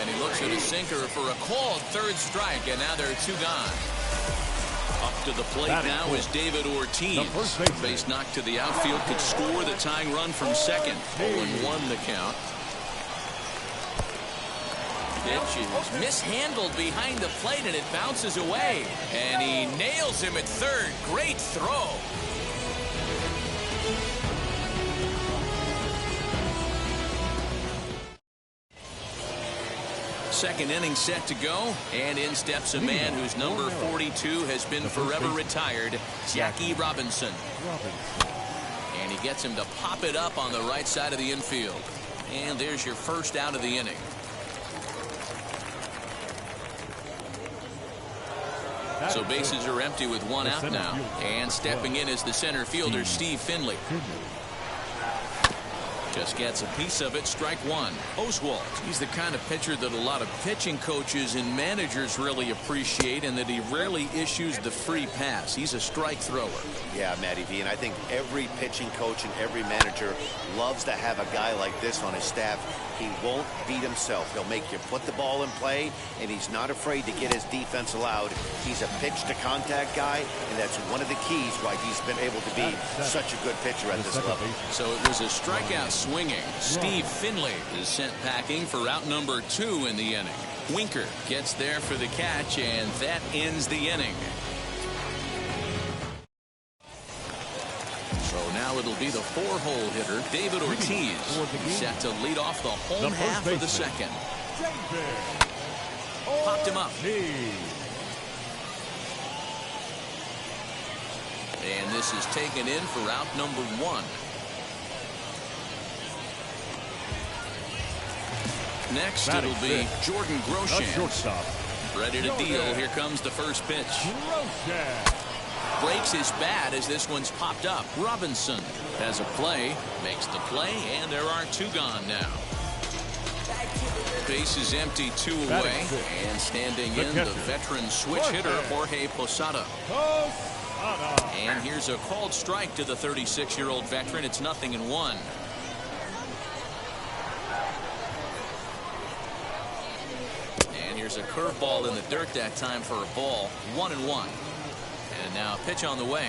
And he looks at a sinker for a called third strike, and now there are two gone. Up to the plate now is David Ortiz. Base knock to the outfield, could score the tying run from second. 0-1 the count. Pitch is mishandled behind the plate, and it bounces away. And he nails him at third. Great throw. Second inning set to go, and in steps a man whose number 42 has been forever retired, Jackie Robinson. And he gets him to pop it up on the right side of the infield. And there's your first out of the inning. So bases are empty with one out now. And stepping in is the center fielder, Steve Finley. Just gets a piece of it. Strike one. Oswalt. He's the kind of pitcher that a lot of pitching coaches and managers really appreciate, and that he rarely issues the free pass. He's a strike thrower. Yeah, Matty V, and I think every pitching coach and every manager loves to have a guy like this on his staff. He won't beat himself. He'll make you put the ball in play, and he's not afraid to get his defense allowed. He's a pitch-to-contact guy, and that's one of the keys why he's been able to be such a good pitcher at this level. So it was a strikeout swinging. Steve Finley is sent packing for out number 2 in the inning. Winker gets there for the catch, and that ends the inning. So now it'll be the 4-hole hitter, David Ortiz, set to lead off the home half of the second. Popped him up. And this is taken in for out number 1. Next, it'll be Jordan Groshans. Ready to deal. Here comes the first pitch. Breaks his bat as this one's popped up. Robinson has a play, makes the play, and there are two gone now. Base is empty, 2 away, and standing in the veteran switch hitter, Jorge Posada. And here's a called strike to the 36-year-old veteran. It's 0-1. And here's a curveball in the dirt that time for a ball. 1-1. And now a pitch on the way.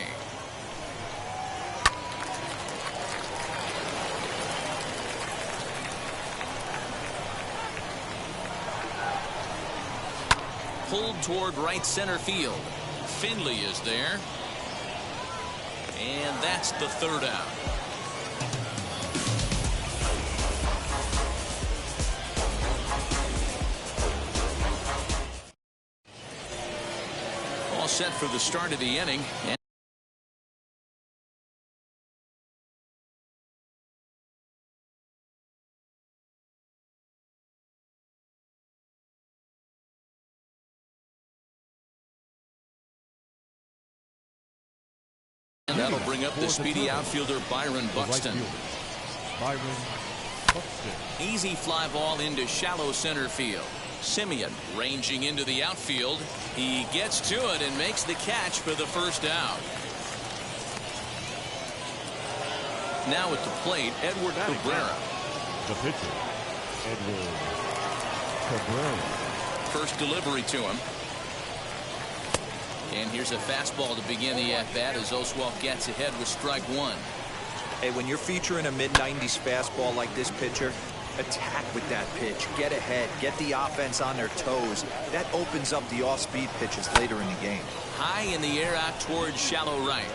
Pulled toward right center field. Finley is there. And that's the third out. All set for the start of the inning. And that'll bring up the speedy outfielder Byron Buxton. Byron Buxton. Easy fly ball into shallow center field. Simeon ranging into the outfield. He gets to it and makes the catch for the first out. Now at the plate, Edward Cabrera. The pitcher, Edward Cabrera. First delivery to him. And here's a fastball to begin the at-bat as Oswalt gets ahead with strike one. Hey, when you're featuring a mid-90s fastball like this pitcher, attack with that pitch. Get ahead. Get the offense on their toes. That opens up the off-speed pitches later in the game. High in the air out towards shallow right.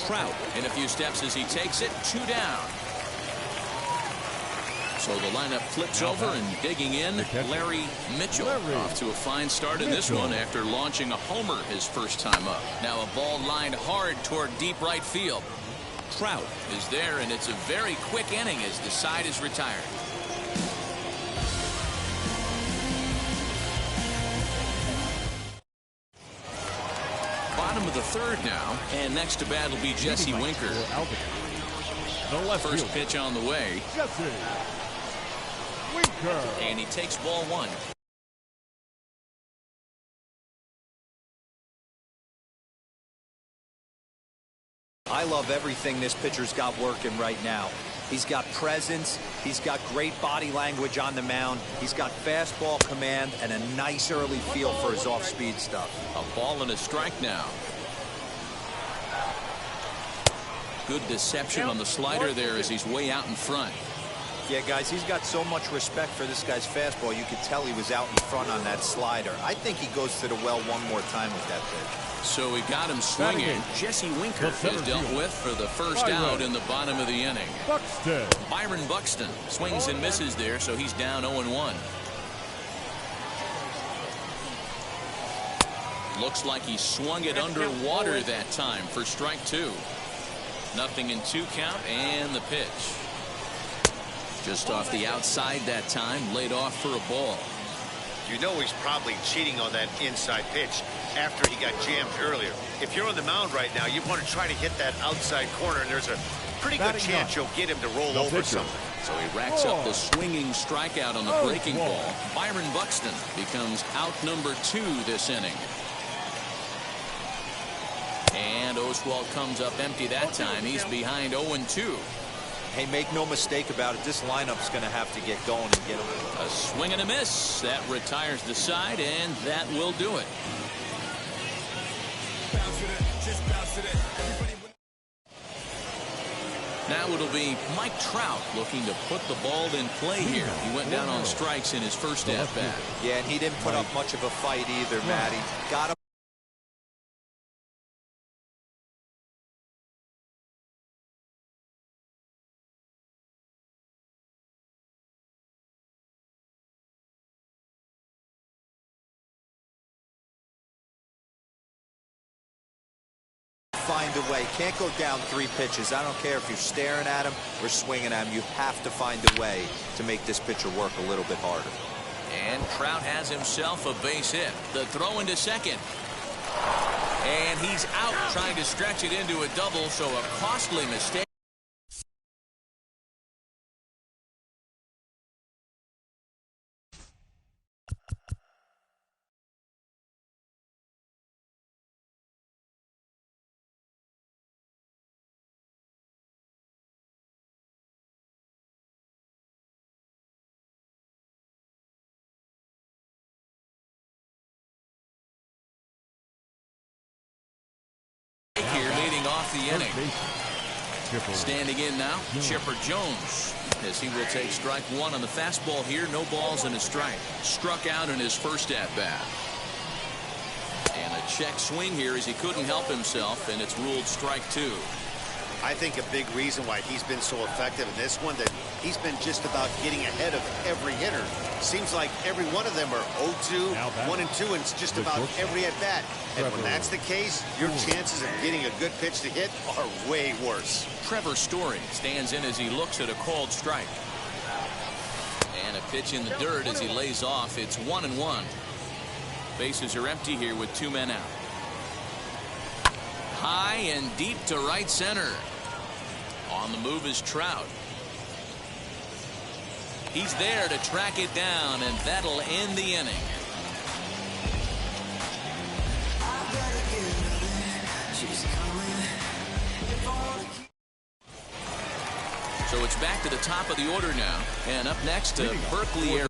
Trout in a few steps as he takes it. 2 down. So the lineup flips over and digging in, Larry Mitchell off to a fine start in this one after launching a homer his first time up. Now a ball lined hard toward deep right field. Trout is there, and it's a very quick inning as the side is retired. Bottom of the third now, and next to bat will be Jesse Winker. First pitch on the way. Jesse Winker. And he takes ball one. I love everything this pitcher's got working right now. He's got presence. He's got great body language on the mound. He's got fastball command and a nice early feel for his off-speed stuff. A ball and a strike now. Good deception on the slider there as he's way out in front. Yeah, guys, he's got so much respect for this guy's fastball. You could tell he was out in front on that slider. I think he goes to the well one more time with that pitch. So we got him swinging. Jesse Winker is dealt with for the first out in the bottom of the inning. Buxton. Byron Buxton swings and misses there, so he's down 0-1. Looks like he swung it underwater that time for strike two. 0-2 count, and the pitch. Just off the outside that time, laid off for a ball. You know he's probably cheating on that inside pitch after he got jammed earlier. If you're on the mound right now, you want to try to hit that outside corner, and there's a pretty good chance you'll get him to roll over something. So he racks up the swinging strikeout on the breaking ball. Byron Buxton becomes out number 2 this inning. And Oswalt comes up empty that time. He's behind 0-2. Hey, make no mistake about it. This lineup's going to have to get going and get him. A swing and a miss. That retires the side, and that will do it. Now it'll be Mike Trout looking to put the ball in play here. He went down on strikes in his first at-bat. Yeah, and he didn't put up much of a fight either, Matty. Got him. Find a way. Can't go down 3 pitches. I don't care if you're staring at him or swinging at him. You have to find a way to make this pitcher work a little bit harder. And Trout has himself a base hit. The throw into second. And he's out trying to stretch it into a double, so a costly mistake. Here leading off the inning. Standing in now, Chipper Jones, as he will take strike 1 on the fastball here. No balls and a strike. Struck out in his first at-bat. And a check swing here as he couldn't help himself, and it's ruled strike 2. I think a big reason why he's been so effective in this one, that he's been just about getting ahead of every hitter. Seems like every one of them are 0-2, 1-2, and it's just about every at-bat. And when that's the case, your chances of getting a good pitch to hit are way worse. Trevor Story stands in as he looks at a called strike. And a pitch in the dirt as he lays off. It's 1-1. Bases are empty here with 2 men out. High and deep to right center. On the move is Trout. He's there to track it down, and that'll end the inning. So it's back to the top of the order now, and up next to Berkeley area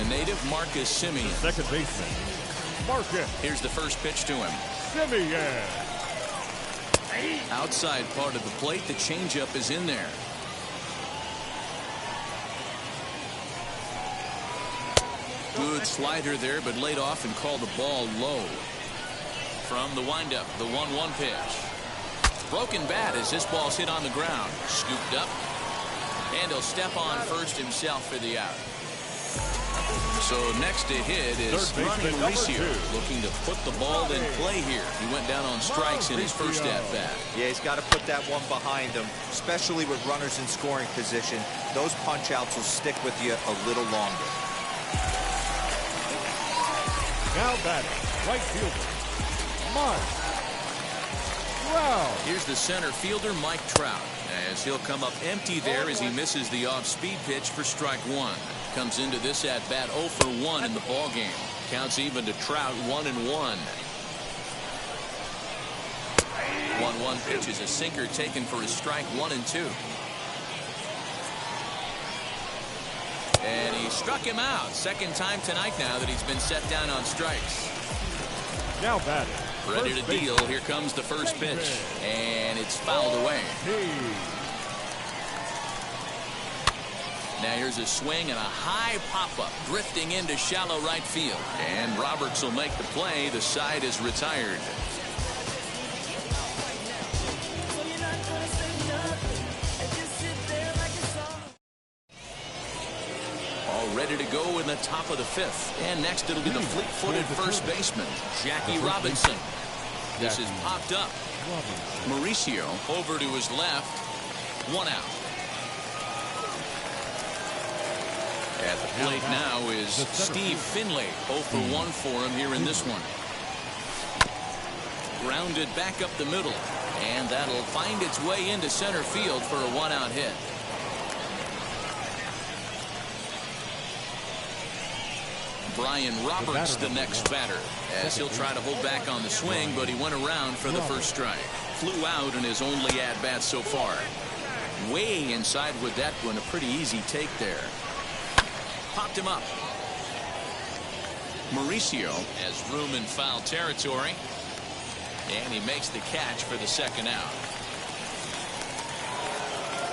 native Marcus Simeon. Second baseman, Marcus. Here's the first pitch to him. Simeon. Outside part of the plate, the changeup is in there. Good slider there, but laid off and called the ball low. From the windup, the 1-1 pitch. Broken bat as this ball's hit on the ground. Scooped up, and he'll step on first himself for the out. So next to hit is Ronnie Mauricio, looking to put the ball in play here. He went down on strikes in his first at-bat. Yeah, he's got to put that one behind him, especially with runners in scoring position. Those punch-outs will stick with you a little longer. Now batting, right fielder, Mike Trout. Here's the center fielder, Mike Trout, as he'll come up empty there as he misses the off-speed pitch for strike one. Comes into this at-bat 0 for 1 in the ball game. Counts even to Trout, 1-1. 1-1 pitch is a sinker taken for his strike 1 and 2. And he struck him out. Second time tonight now that he's been set down on strikes. Now batting, ready to deal. Here comes the first pitch, and it's fouled away. Now here's a swing and a high pop-up drifting into shallow right field. And Roberts will make the play. The side is retired. All ready to go in the top of the fifth. And next it'll be the fleet-footed first baseman, Jackie Robinson. This is popped up. Mauricio over to his left. 1 out. At the plate now is Steve Finley. 0 for 1 for him here in this one. Grounded back up the middle, and that'll find its way into center field for a 1-out hit. Brian Roberts the next batter, as he'll try to hold back on the swing, but he went around for the first strike. Flew out in his only at-bat so far. Way inside with that one, a pretty easy take there. Popped him up. Mauricio has room in foul territory, and he makes the catch for the second out.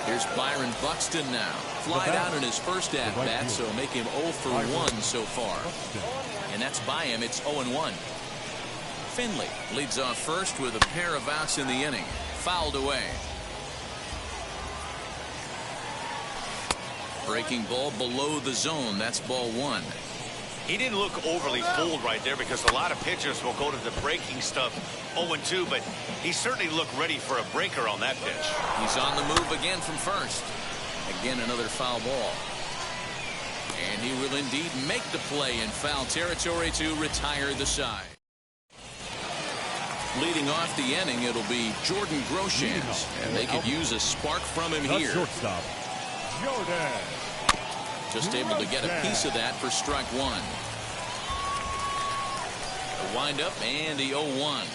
Here's Byron Buxton now. Flied out in his first at-bat, so make him 0 for 1 so far. And that's by him. It's 0-1. Finley leads off first with a pair of outs in the inning. Fouled away. Breaking ball below the zone. That's ball 1. He didn't look overly fooled right there, because a lot of pitchers will go to the breaking stuff 0-2, but he certainly looked ready for a breaker on that pitch. He's on the move again from first. Again, another foul ball. And he will indeed make the play in foul territory to retire the side. Leading off the inning, it'll be Jordan Groshans, and they could use a spark from him here. Shortstop, Jordan. Just able to get a piece of that for strike 1. The windup and the 0-1.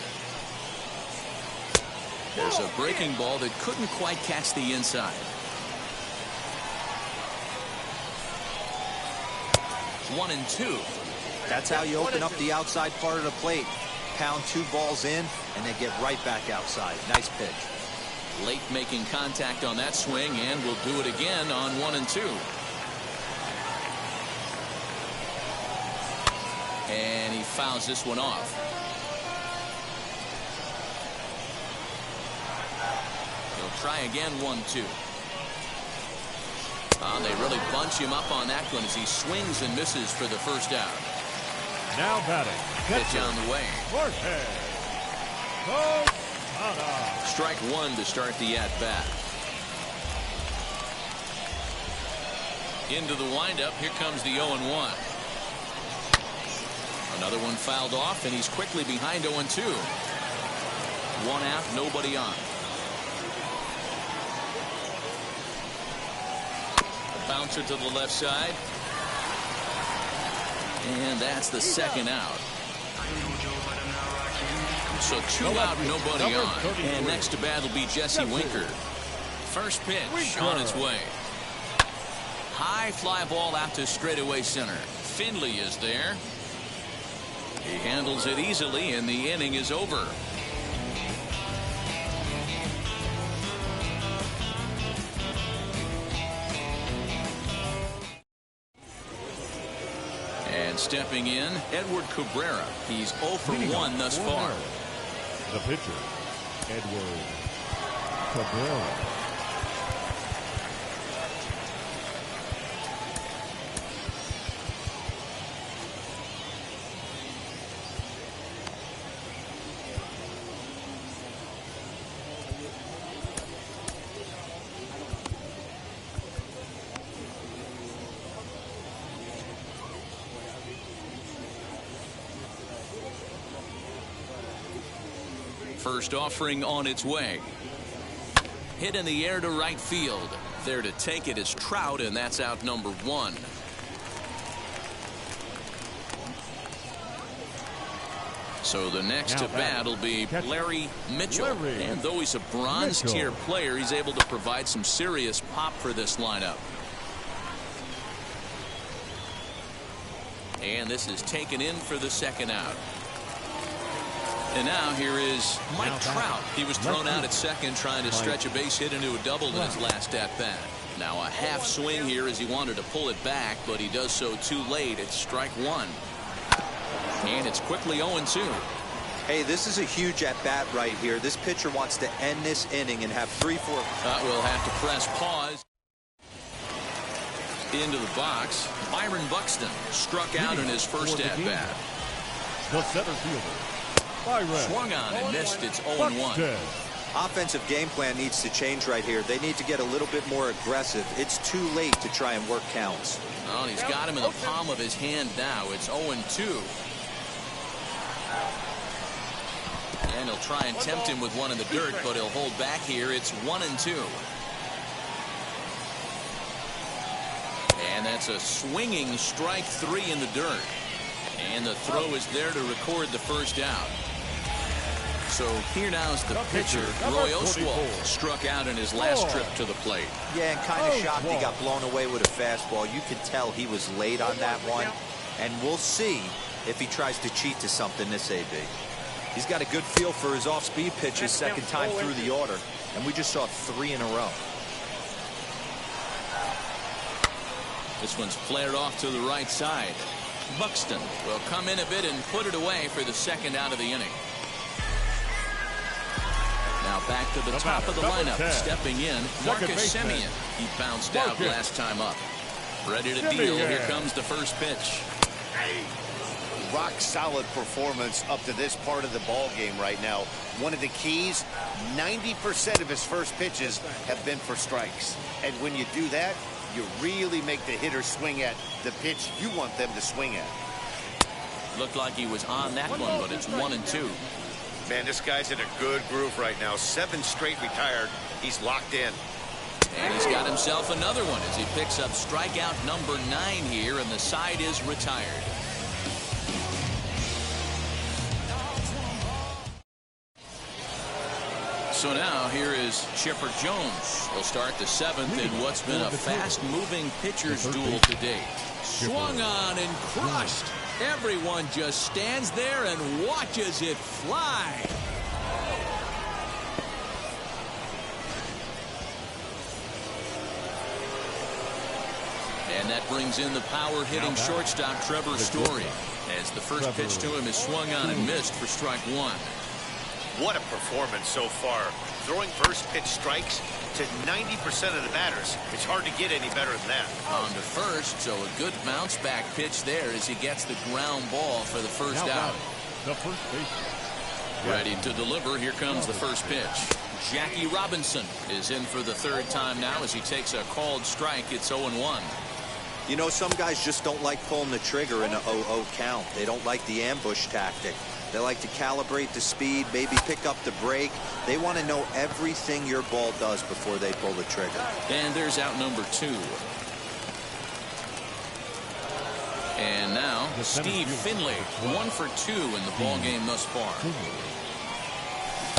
There's a breaking ball that couldn't quite catch the inside. 1-2. That's how you open up the outside part of the plate. Pound 2 balls in, and they get right back outside. Nice pitch. Late making contact on that swing, and will do it again on 1-2. And he fouls this one off. He'll try again 1-2. They really bunch him up on that one as he swings and misses for the first out. Now batting. Pitch on the way. Strike 1 to start the at-bat. Into the windup. Here comes the 0-1. Another one fouled off, and he's quickly behind 0-2. One out, nobody on. A bouncer to the left side. And that's the second out. So 2 out, nobody on. And next to bat will be Jesse Winker. First pitch on its way. High fly ball out to straightaway center. Finley is there. He handles it easily, and the inning is over. And stepping in, Edward Cabrera. He's 0 for 1 thus far. The pitcher, Edward Cabrera. First offering on its way. Hit in the air to right field. There to take it is Trout, and that's out number 1. So the next to bat will be Larry Mitchell. And though he's a bronze tier player, he's able to provide some serious pop for this lineup. And this is taken in for the second out. And now here is Mike Trout. He was thrown out at second trying to stretch a base hit into a double in his last at-bat. Now a half swing here as he wanted to pull it back, but he does so too late. It's strike 1. And it's quickly 0-2. Hey, this is a huge at-bat right here. This pitcher wants to end this inning and have 3-4. We'll have to press pause. Into the box, Byron Buxton struck out in his first at-bat. The center fielder, Byron. Swung on and missed. It's 0-1. Offensive game plan needs to change right here. They need to get a little bit more aggressive. It's too late to try and work counts. Well, he's got him in the palm of his hand now. It's 0-2. And he'll try and tempt him with one in the dirt, but he'll hold back here. It's 1-2. And that's a swinging strike 3 in the dirt. And the throw is there to record the first out. So here now is the pitcher, Roy Oswalt, struck out in his last trip to the plate. Yeah, and kind of shocked he got blown away with a fastball. You could tell he was late on that one. And we'll see if he tries to cheat to something this AB. He's got a good feel for his off-speed pitches second time through the order. And we just saw 3 in a row. This one's flared off to the right side. Buxton will come in a bit and put it away for the second out of the inning. Now back to the top of the lineup. Stepping in, Marcus Semien. He bounced out last time up. Ready to deal. Here comes the first pitch. Rock solid performance up to this part of the ball game right now. One of the keys, 90% of his first pitches have been for strikes. And when you do that, you really make the hitter swing at the pitch you want them to swing at. Looked like he was on that one, but it's 1-2. Man, this guy's in a good groove right now. 7 straight retired. He's locked in. And he's got himself another one as he picks up strikeout number 9 here, and the side is retired. So now here is Chipper Jones. He'll start the 7th in what's been a fast-moving pitcher's duel to date. Swung on and crushed. Everyone just stands there and watches it fly. And that brings in the power-hitting shortstop Trevor Story, as the first pitch to him is swung on and missed for strike 1. What a performance so far. Throwing first pitch strikes to 90% of the batters. It's hard to get any better than that. On to first, so a good bounce back pitch there as he gets the ground ball for the first out. The first base. Ready to deliver. Here comes the first pitch. Jackie Robinson is in for the 3rd time now as he takes a called strike. It's 0-1. You know, some guys just don't like pulling the trigger in a 0-0 count. They don't like the ambush tactic. They like to calibrate the speed, maybe pick up the break. They want to know everything your ball does before they pull the trigger. And there's out number 2. And now Steve Finley, 1 for 2 in the ball game thus far.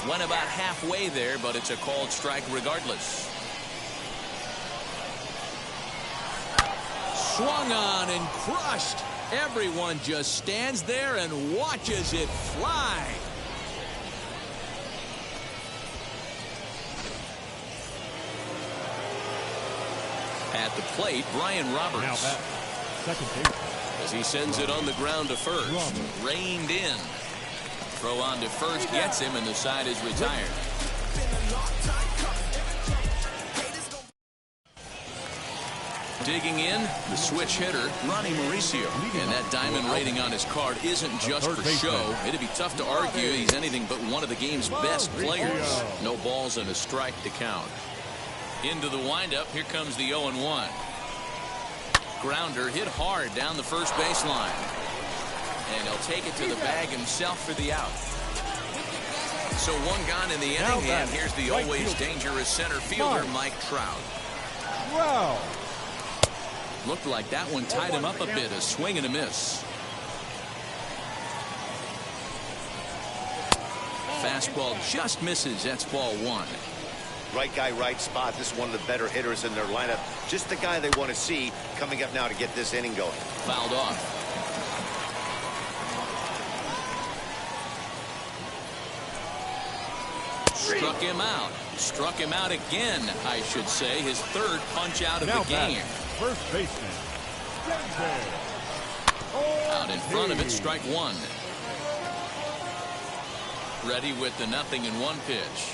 Went about halfway there, but it's a called strike regardless. Swung on and crushed. Everyone just stands there and watches it fly. At the plate, Brian Roberts. Now back, second base. As he sends it on the ground to first. Reined in. Throw on to first gets him, and the side is retired. Digging in, the switch hitter, Ronnie Mauricio. And that diamond rating on his card isn't just for show. It'd be tough to argue he's anything but one of the game's best players. No balls and a strike to count. Into the windup, here comes the 0-1. Grounder hit hard down the first baseline. And he'll take it to the bag himself for the out. So 1 gone in the inning, and here's the always dangerous center fielder, Mike Trout. Wow. Looked like that one tied him up a bit, a swing and a miss. Fastball just misses. That's ball 1. Right guy, right spot. This is one of the better hitters in their lineup. Just the guy they want to see coming up now to get this inning going. Fouled off. Struck him out. Struck him out again, I should say. His 3rd punch out of now the game. First baseman. Out in front of it, strike 1. Ready with the 0-1 pitch.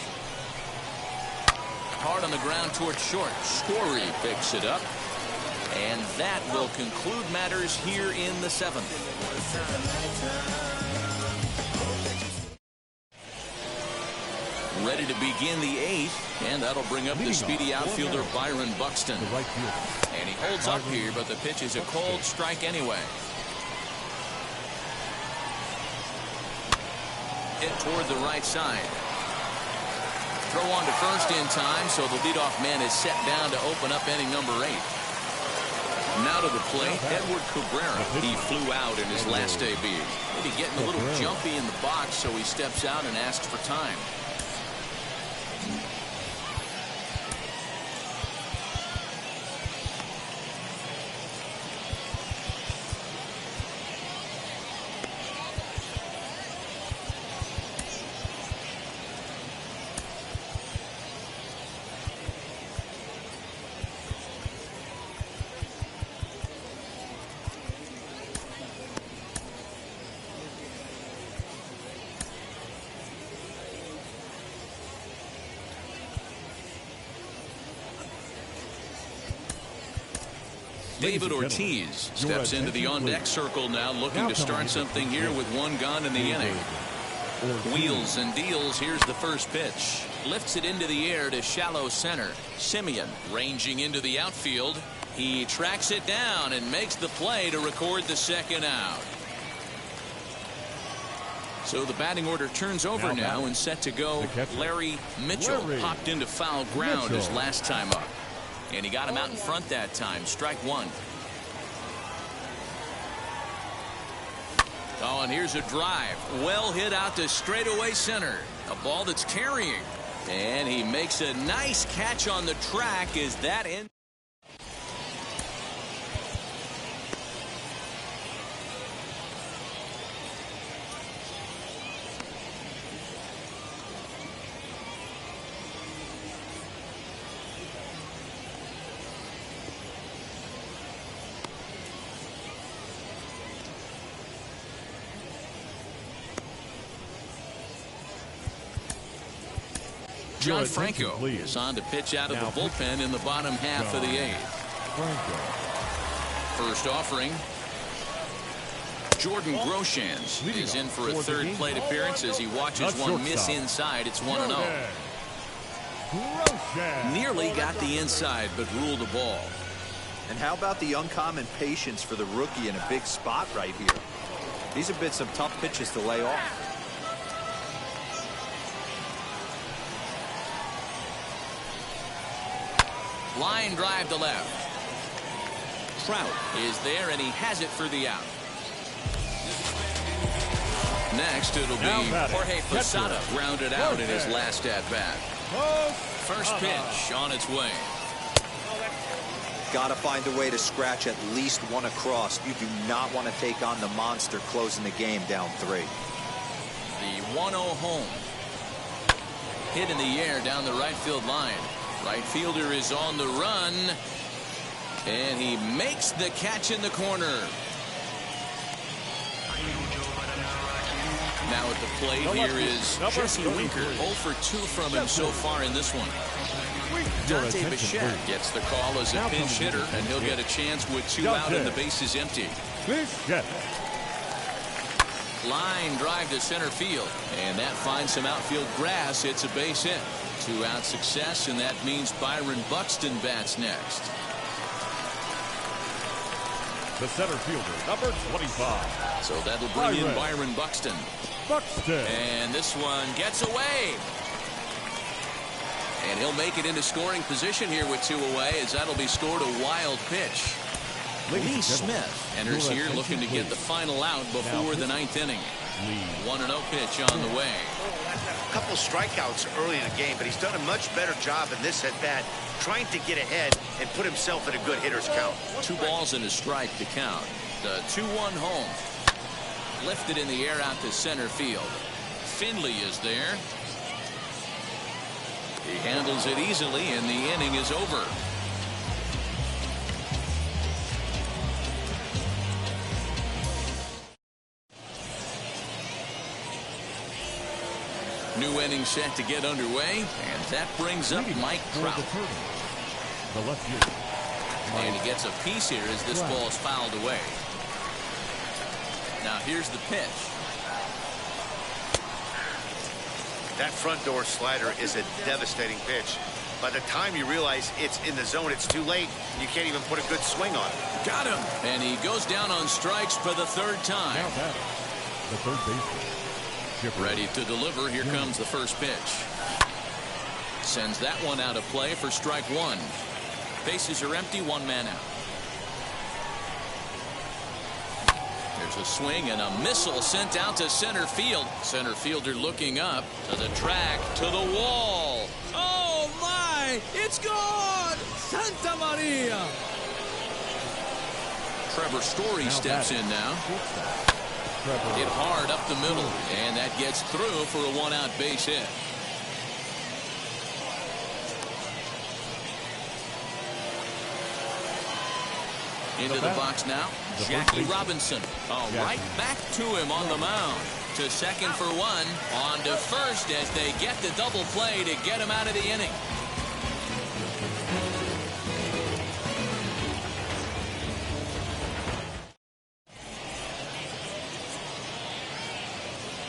Hard on the ground towards short. Story picks it up. And that will conclude matters here in the 7th. Ready to begin the 8th, and that'll bring up the speedy outfielder Byron Buxton. And he holds up here, but the pitch is a cold strike anyway. Hit toward the right side. Throw on to first in time, so the leadoff man is set down to open up inning number 8. Now to the plate, Edward Cabrera. He flew out in his last debut. Maybe getting a little jumpy in the box, so he steps out and asks for time. David Ortiz steps into the on-deck circle now, looking to start something here with 1 gone in the inning. Wheels and deals. Here's the first pitch. Lifts it into the air to shallow center. Simeon ranging into the outfield. He tracks it down and makes the play to record the 2nd out. So the batting order turns over now and set to go. Larry Mitchell popped into foul ground his last time up. And he got him out in front that time. Strike 1. Oh, and here's a drive. Well hit out to straightaway center. A ball that's carrying. And he makes a nice catch on the track. Is that in? John Franco is on to pitch out of the bullpen in the bottom half of the 8th. First offering. Jordan Groshans is in for a 3rd plate appearance as he watches one miss inside. It's 1-0. Nearly got the inside, but ruled a ball. And how about the uncommon patience for the rookie in a big spot right here? These have been some tough pitches to lay off. Line drive to left. Trout is there, and he has it for the out. Next, it'll be Jorge Posada, grounded out in his last at-bat. First pitch on its way. Got to find a way to scratch at least one across. You do not want to take on the monster closing the game down 3. The 1-0 home. Hit in the air down the right field line. Right fielder is on the run, and he makes the catch in the corner. Now at the plate here is Jesse Winker. 0 for 2 from him so far in this one. Dante Bichette gets the call as a pinch hitter, and he'll get a chance with 2 out and the bases empty. Line drive to center field, and that finds some outfield grass. It's a base hit. 2-out success, and that means Byron Buxton bats next. The center fielder, number 25. So that'll bring in Byron Buxton. And this one gets away. And he'll make it into scoring position here with 2 away, as that'll be scored a wild pitch. Lee Smith enters here looking to get the final out before the 9th inning. 1-0 pitch on the way. A couple strikeouts early in the game, but he's done a much better job in this at-bat trying to get ahead and put himself in a good hitter's count. 2 balls and a strike to count. The 2-1 home. Lifted in the air out to center field. Finley is there. He handles it easily, and the inning is over. New inning set to get underway, and that brings up Mike Trout. The left fielder. And he gets a piece here as this ball is fouled away. Now here's the pitch. That front door slider is a devastating pitch. By the time you realize it's in the zone, it's too late. You can't even put a good swing on it. Got him. And he goes down on strikes for the 3rd time. Now that, the third baseman. Ready to deliver. Here comes the first pitch. Sends that one out of play for strike 1. Bases are empty, 1 man out. There's a swing and a missile sent out to center field. Center fielder looking up to the track, to the wall. Oh my! It's gone! Santa Maria! Trevor Story steps in now. Hit hard up the middle, and that gets through for a 1-out base hit. Into the box now, Jackie Robinson. Right back to him on the mound. To second for 1, on to first as they get the double play to get him out of the inning.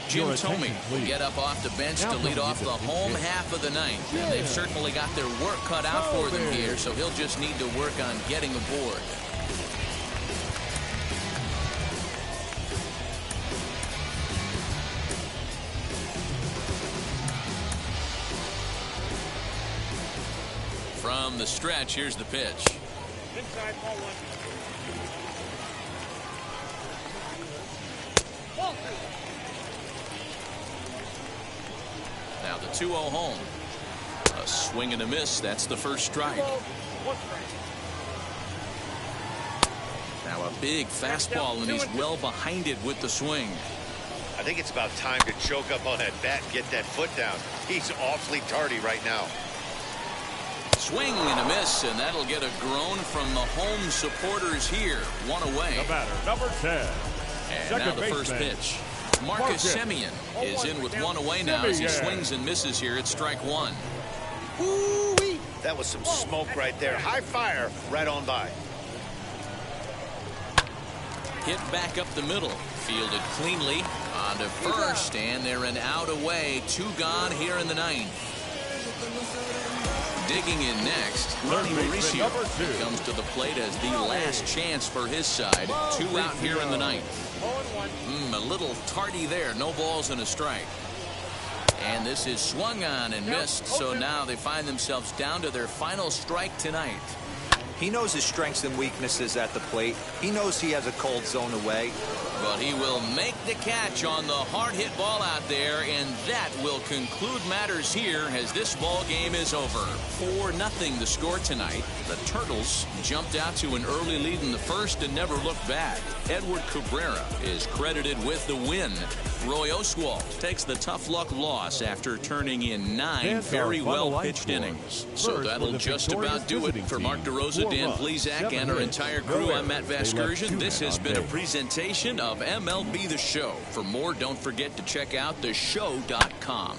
Jim Thome will get up off the bench to lead off the home half of the 9th. And they've certainly got their work cut out for them here, so he'll just need to work on getting aboard. From the stretch, here's the pitch. Inside, ball 1. Now the 2-0 home. A swing and a miss. That's the first strike. Now a big fastball, and he's well behind it with the swing. I think it's about time to choke up on that bat and get that foot down. He's awfully tardy right now. Swing and a miss, and that'll get a groan from the home supporters here. 1 away. The batter, number 10. And now the first pitch. Marcus Semien is in with 1 away now as he swings and misses here at strike 1. Woo-wee. That was some smoke right there. High fire right on by. Hit back up the middle. Fielded cleanly. On to first, and they're an out away. 2 gone here in the 9th. Digging in next, Ronnie baseman, Mauricio number 2. comes to the plate as the last chance for his side. 2 out here in the ninth. 0-1. A little tardy there. No balls and a strike. And this is swung on and missed. So now they find themselves down to their final strike tonight. He knows his strengths and weaknesses at the plate. He knows he has a cold zone away. But he will make the catch on the hard hit ball out there, and that will conclude matters here as this ball game is over. 4-0 the score tonight. The Turtles jumped out to an early lead in the first and never looked back. Edward Cabrera is credited with the win. Roy Oswalt takes the tough luck loss after turning in 9 very well pitched innings. So that'll just about do it for Mark DeRosa, Dan Plesac, and our entire crew. I'm Matt Vasgersian. This has been a presentation of MLB The Show. For more, don't forget to check out theshow.com.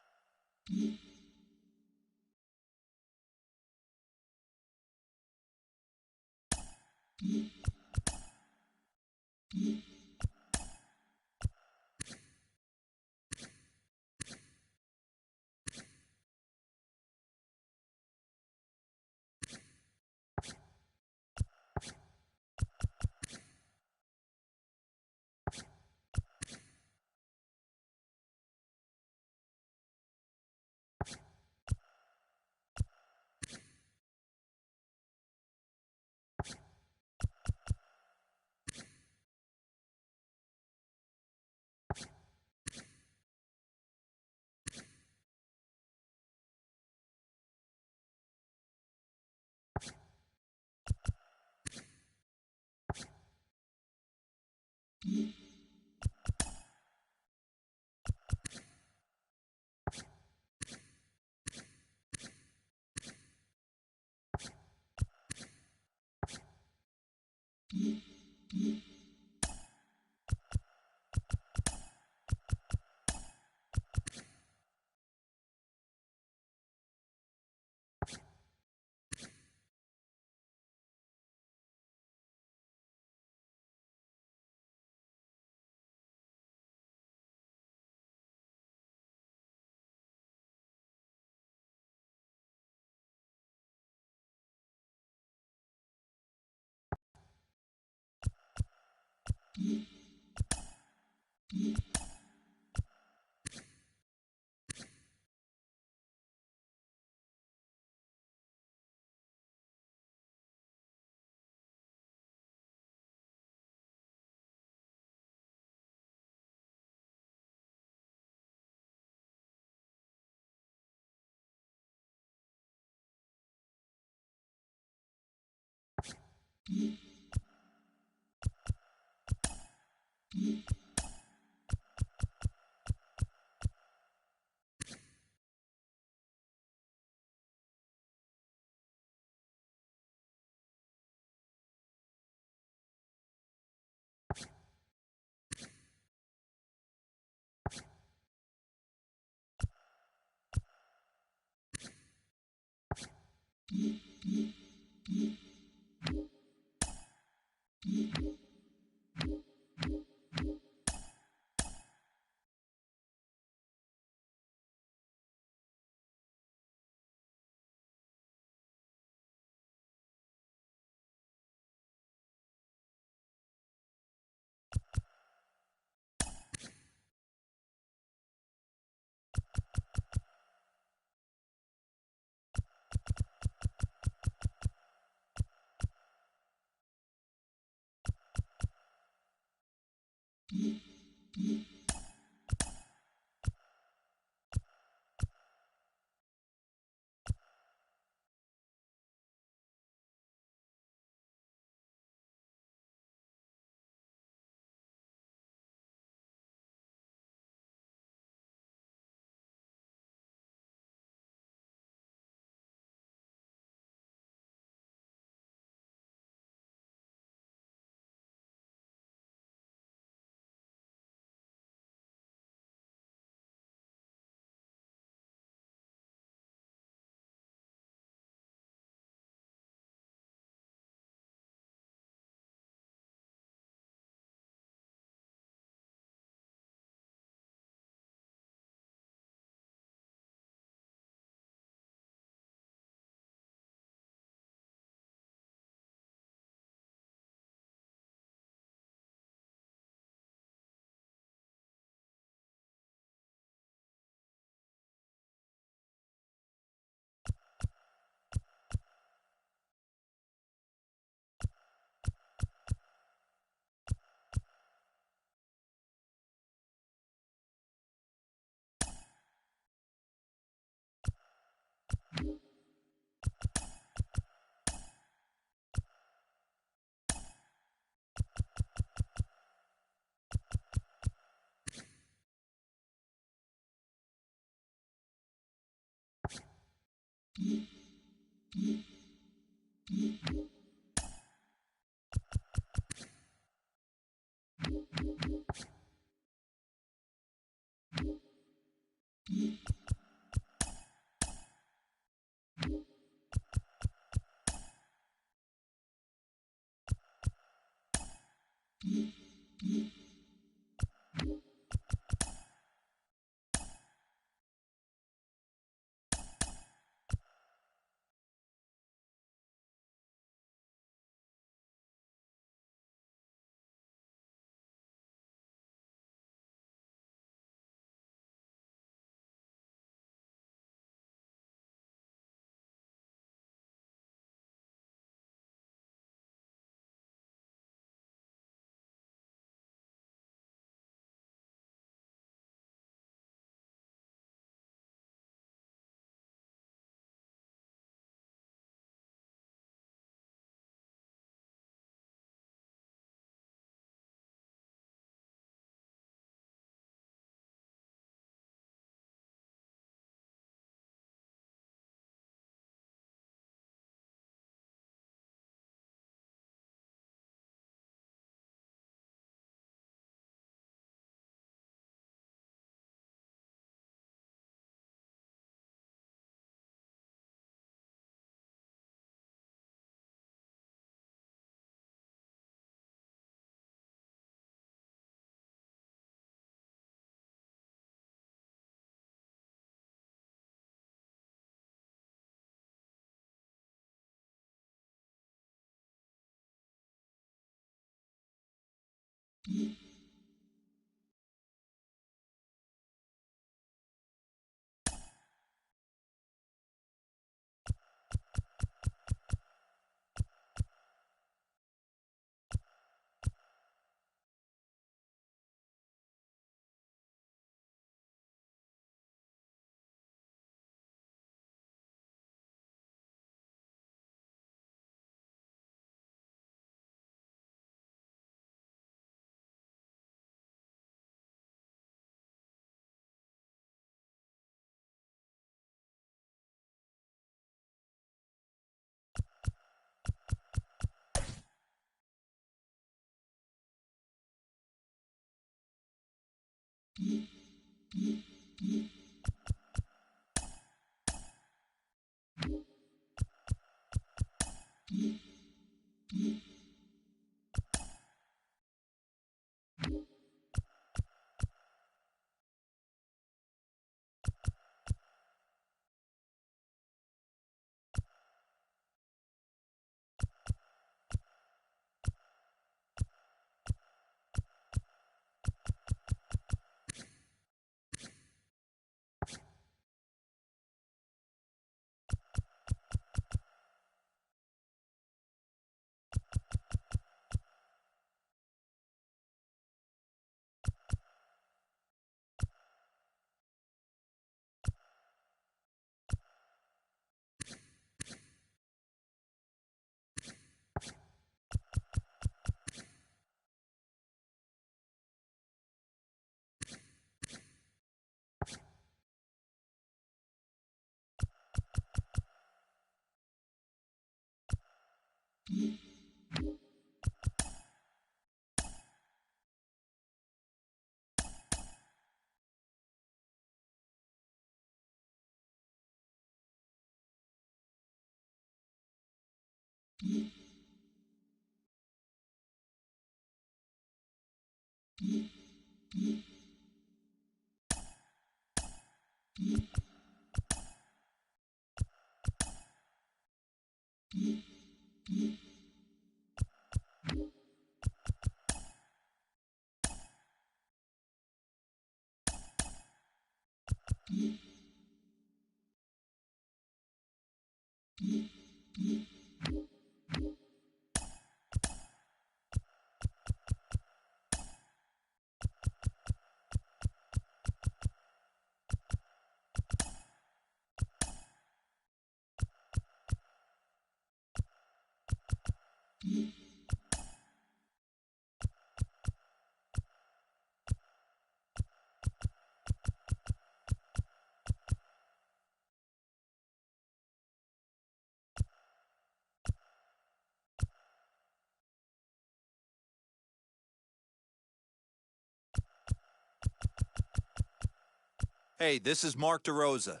Hey, this is Mark DeRosa.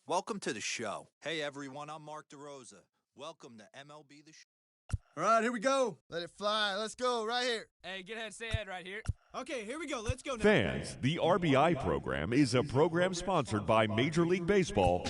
Welcome to the show. Hey, everyone, I'm Mark DeRosa. Welcome to MLB The Show. All right, here we go. Let it fly. Let's go right here. Hey, get ahead, stay ahead right here. Okay, here we go. Let's go now. Fans, the RBI program is a program sponsored by Major League Baseball.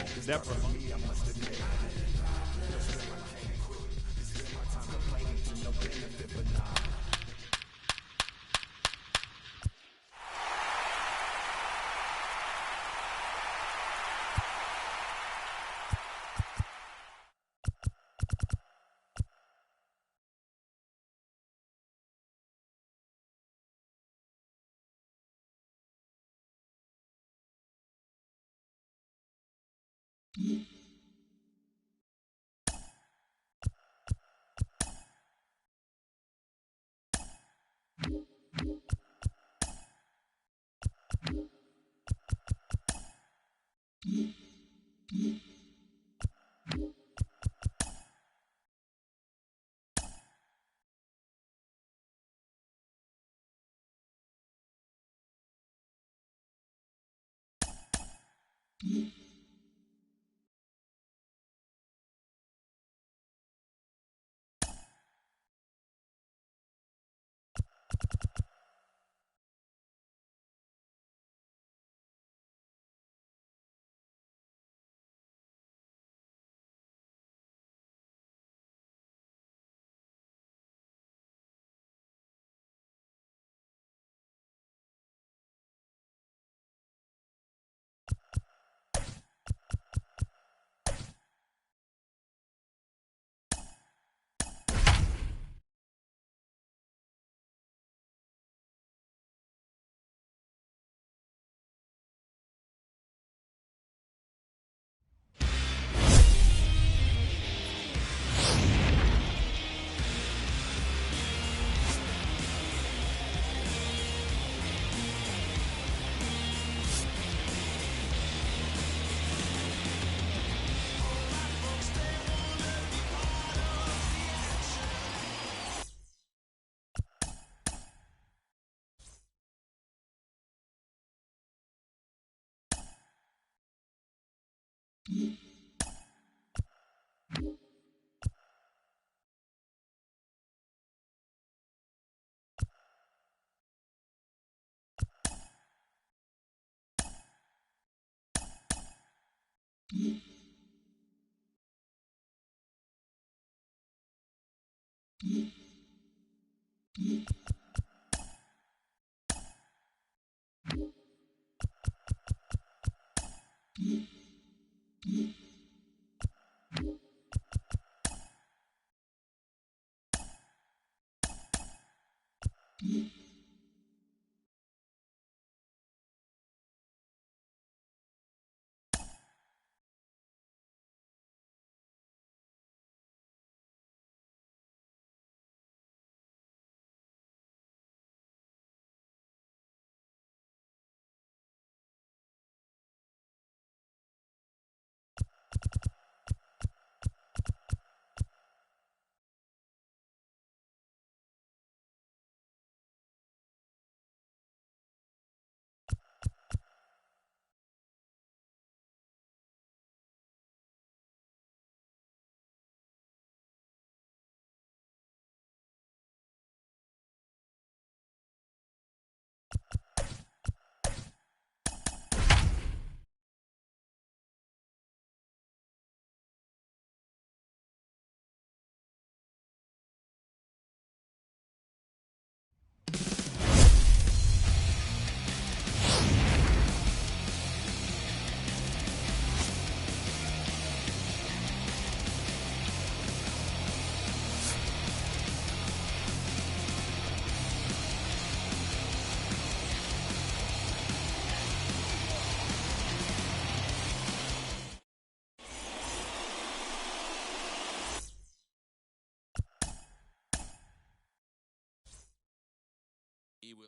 He will.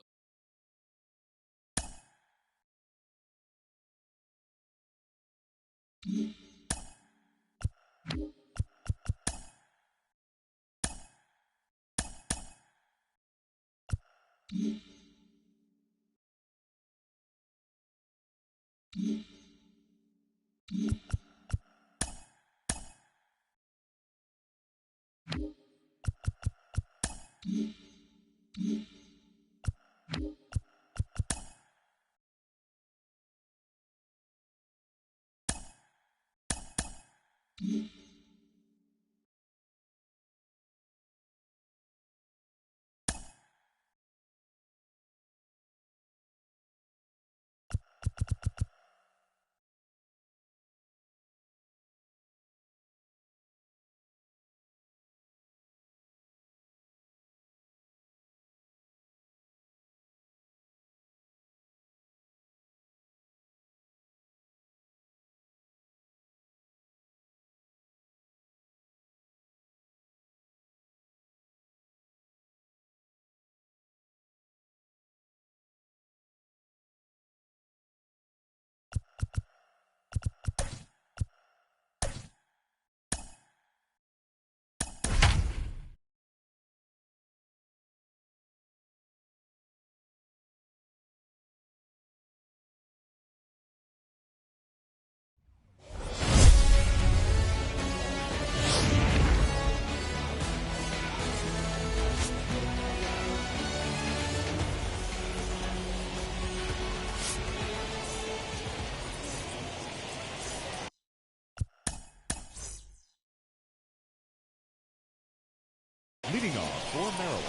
Leading off for Maryland,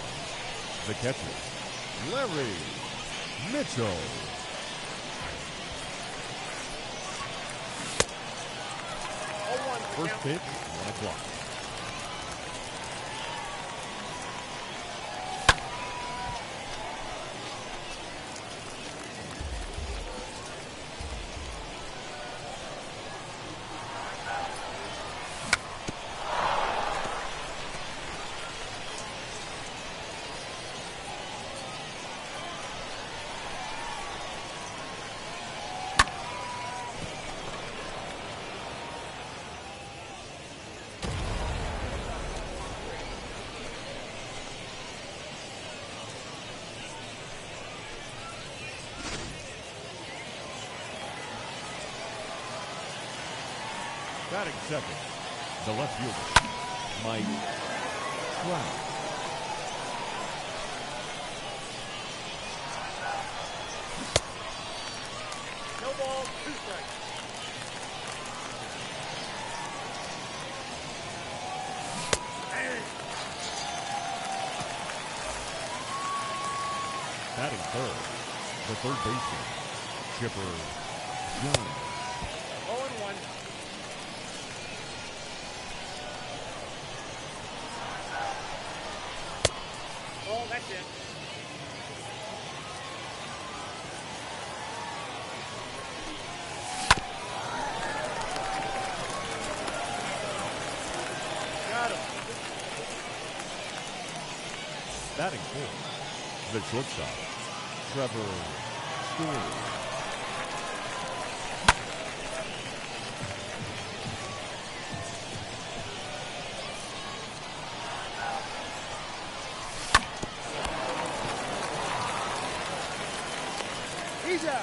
the catcher, Larry Mitchell. First pitch, 1 o'clock. Batting second, the left fielder, Mike Trout. No ball, 2 strikes. Batting third, the third baseman, Chipper Jones. 0-1. Oh, that's it. Got him. Batting fourth, the shortstop, Trevor Story. He's out.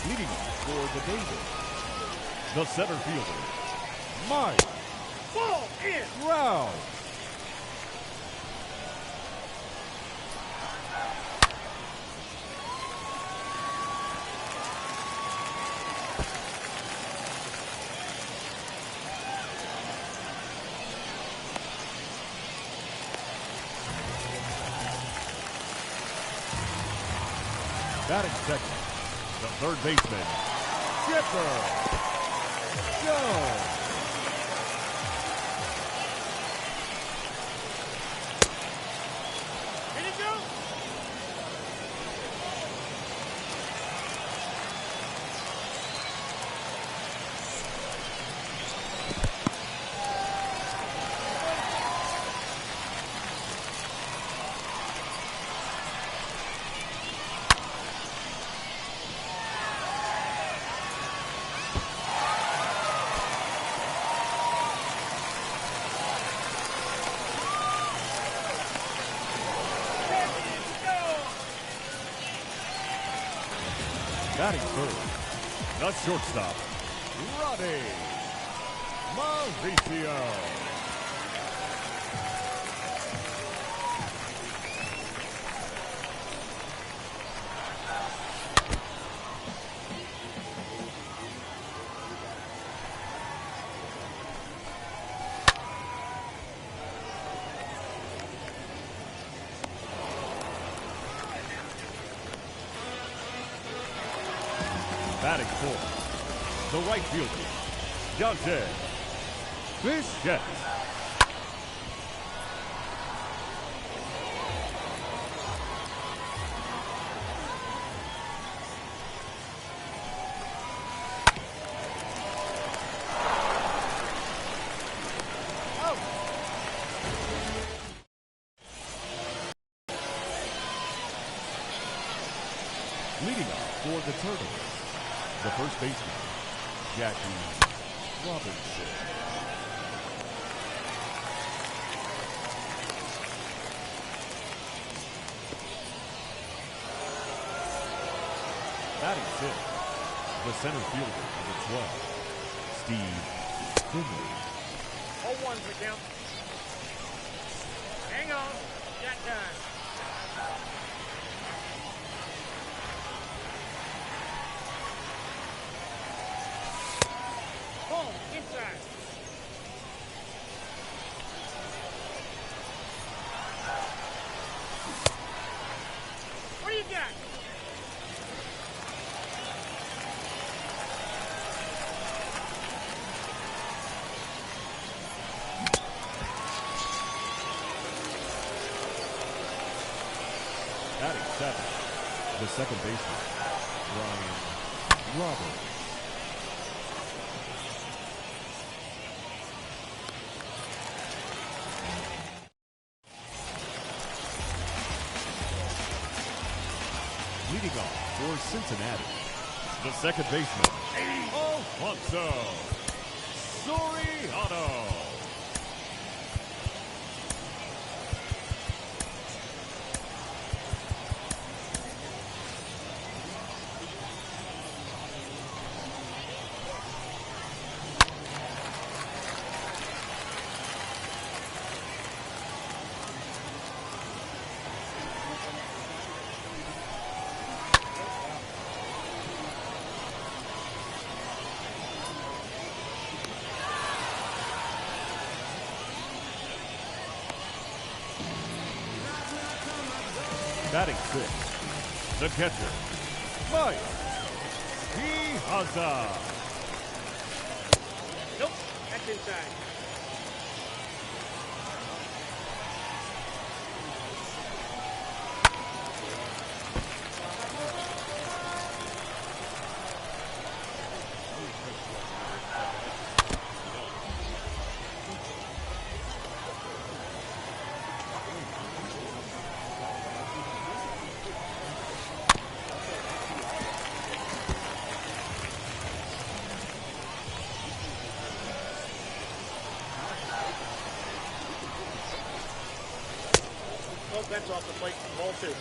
Leading off for the Davis, the center fielder, Mike Ball in. Trout. Batting second, the third baseman, Chipper Jones. Here he goes. Batting third, the shortstop, Ronnie Mauricio. Batting fourth, the right fielder, Dante Bichette. Leading off for the Turtles, the first baseman, Jackie Robinson. Batting sixth, the center fielder, number 12, Steve Finley. 0-1 for count. Hang on. Got time. Ball inside. What do you got? Batting seventh, the second baseman, Ryan Roberts. Leading off for Cincinnati, the second baseman, Alfonso Soriano. Batting sixth, the catcher, Mike Piazza. Nope. That's inside. Oh, that's off the plate. Ball two.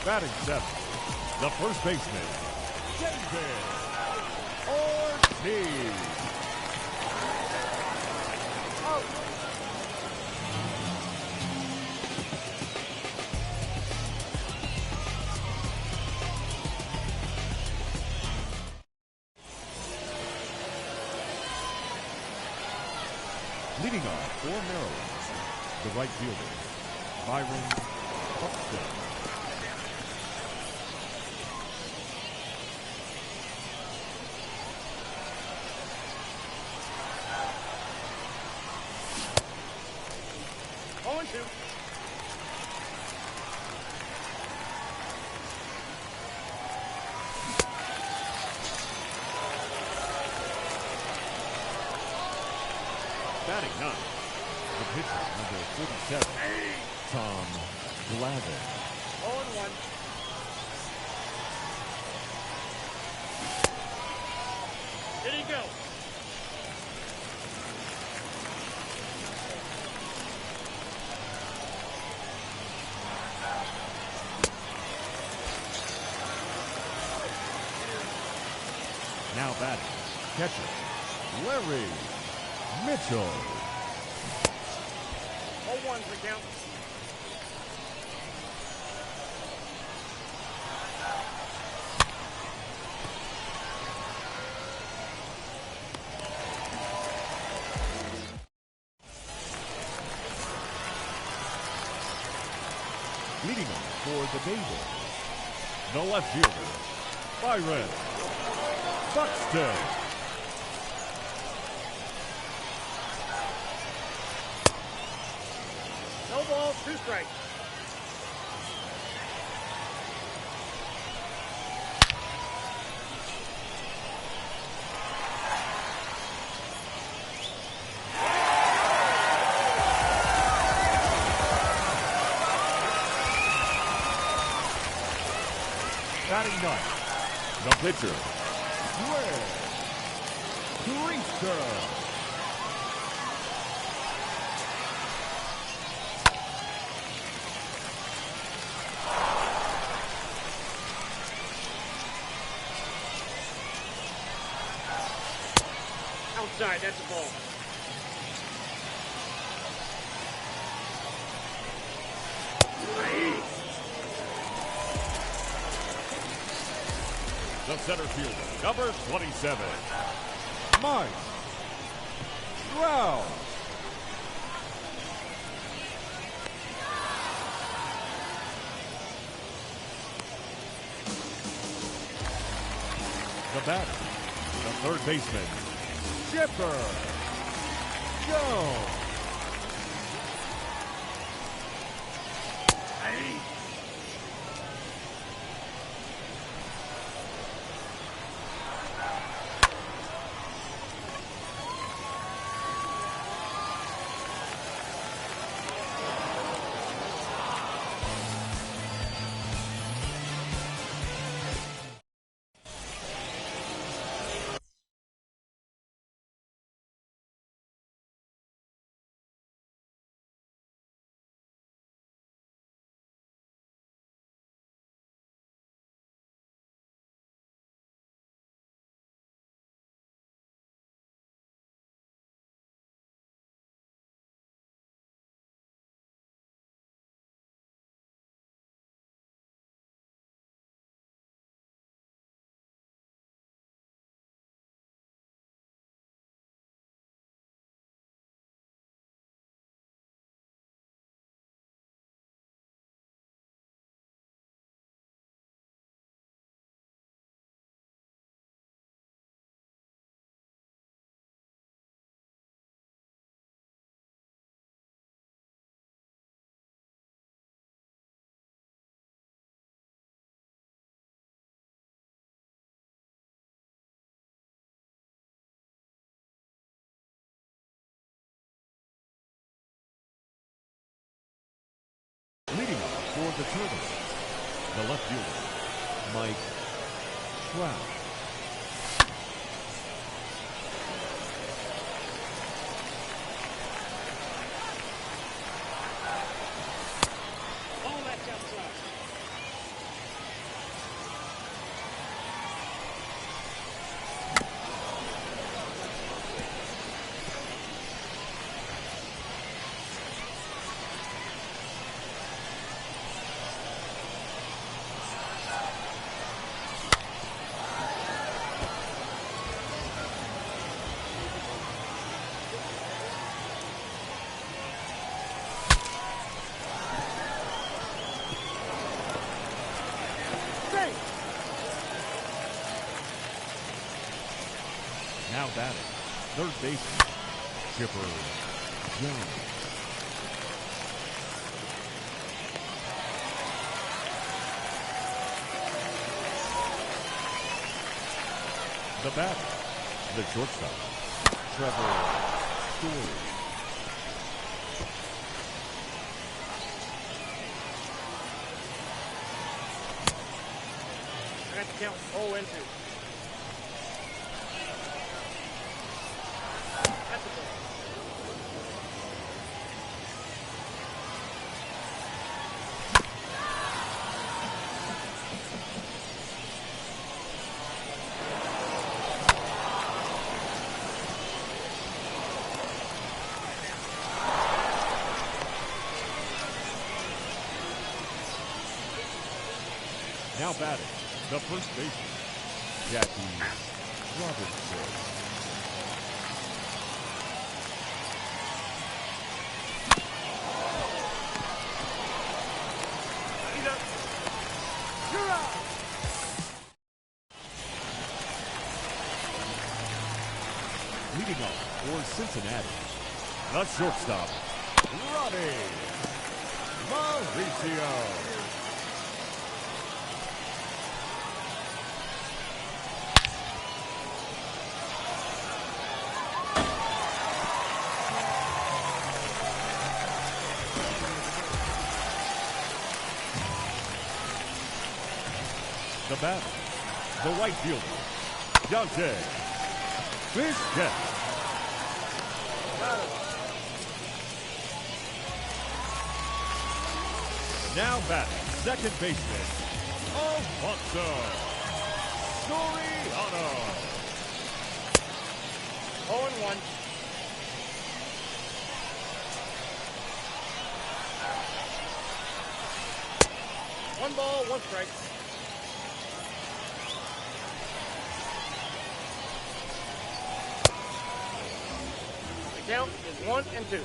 Batting seventh, the first baseman, David Ortiz. Leading off for Maryland, the right fielder, Byron Buxton. Batting ninth, the pitcher, number 47, Tom Glavine. 0-1. Here he goes. Now batting, catcher, Larry Mitchell. 0-1's the count. Leading off for the Bengals, the left fielder, Byron Buxton. No balls, 2 strikes. Batting ninth, the pitcher, Greg Priester. Outside, that's a ball. The center fielder, number 27, Mike Trout. The batter, the third baseman, Chipper Jones. Leading off for the Turbines, the left fielder, Mike Trout. Ball, that's outside. Now batting, third baseman, Chipper Jones. The batter, the shortstop, Trevor Story. That's the count. 0 and 2. That's a ball. Now batting, the first baseman, Jackie Robinson. He's up. You're out. Leading off for Cincinnati, the shortstop, Ronnie Mauricio. The batter, the right fielder, Dante Bichette. Now batting, second baseman, Alfonso Soriano. 0 and 1. One ball, one strike. The count is 1 and 2.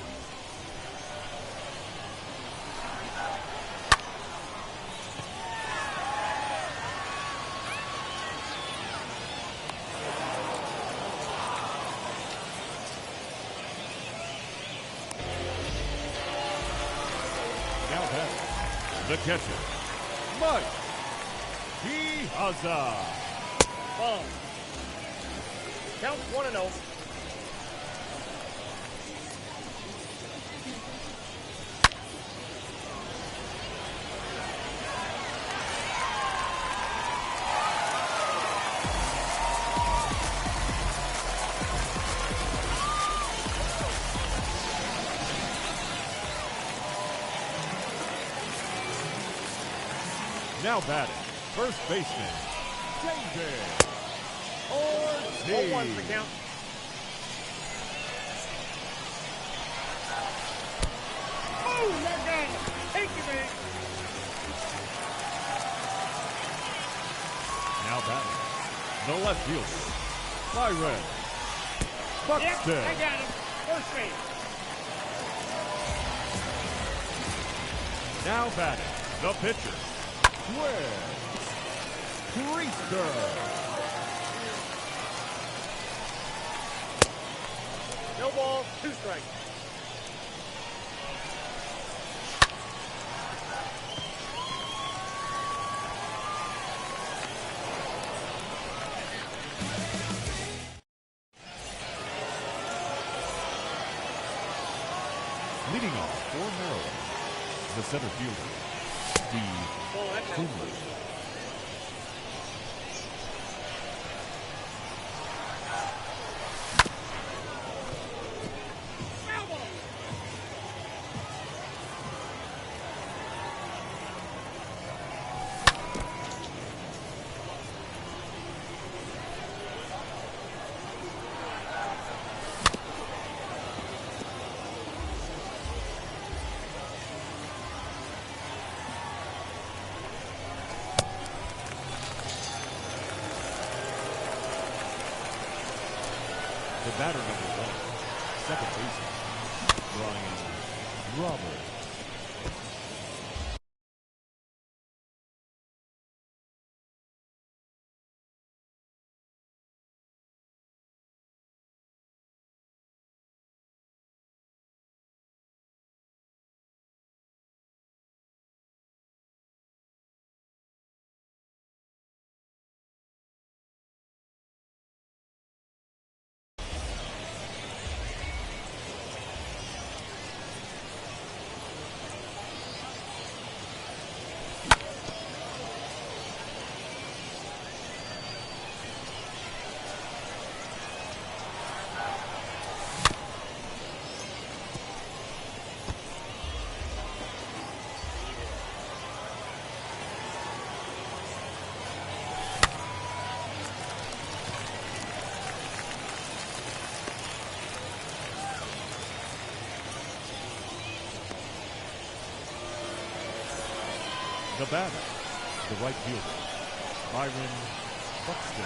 Now batting, the catcher, Mike Piazza. Ball. Count 1 and 0. Now batting, first baseman, David Ortiz. 0-1 for the count. Oh, that guy. Thank you, man. Now batting, the left fielder, Byron Buxton. Yep, I got him. First base. Now batting, the pitcher, Wes Priester. No ball, 2 strikes. Leading off for Maryland, the center fielder, Steve Ball, that's Coomer. foul ball. The batter number 1, second baseman, Brian Roberts. batter, the right fielder, Byron Buxton.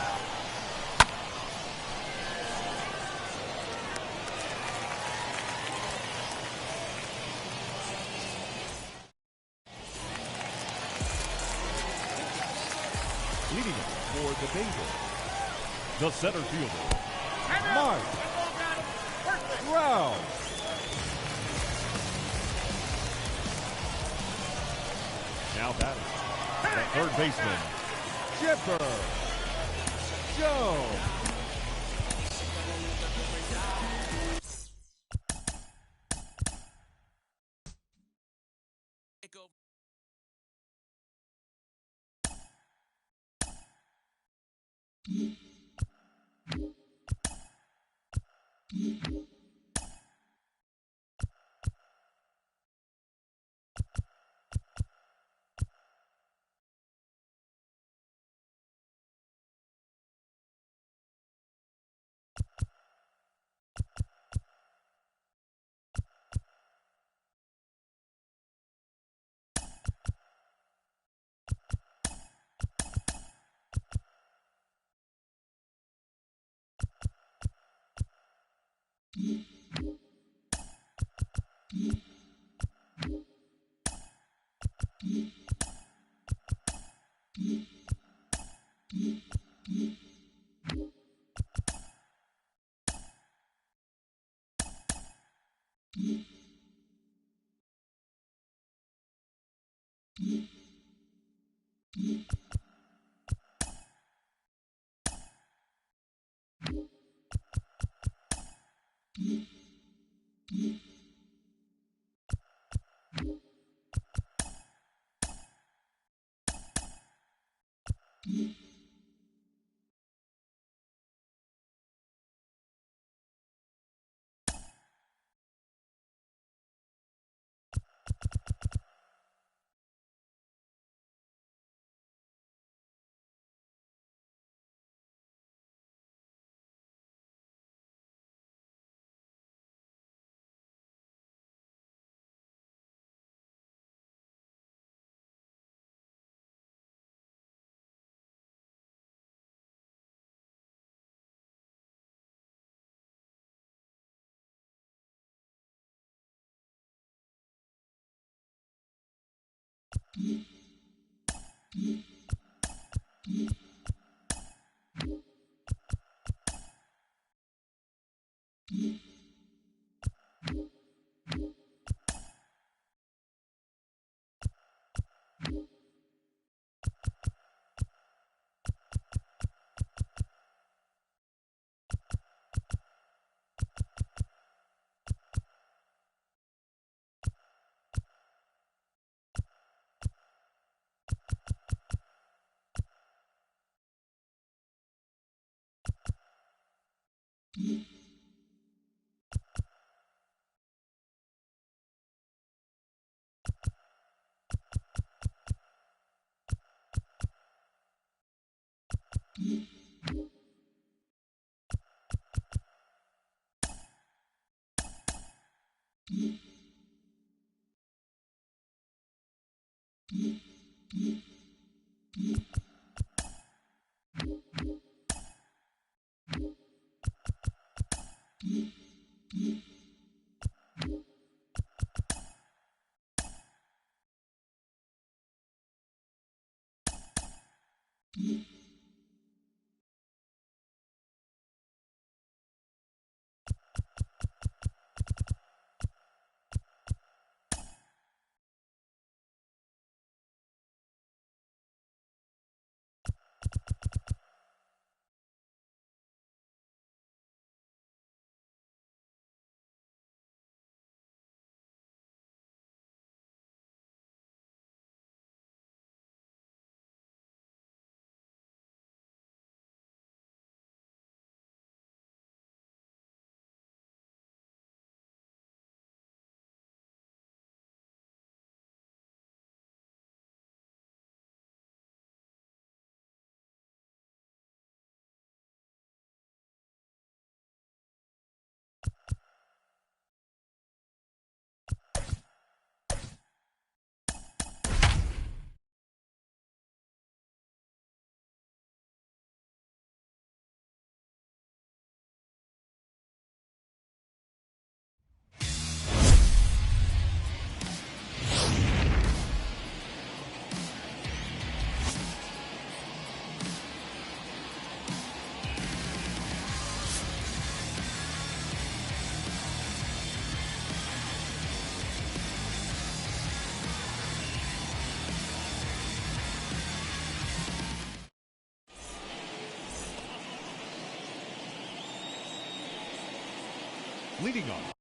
Leading up for the Bengals, the center fielder, Mike Trout. Now batting, the third baseman, Chipper Jones. Leading off.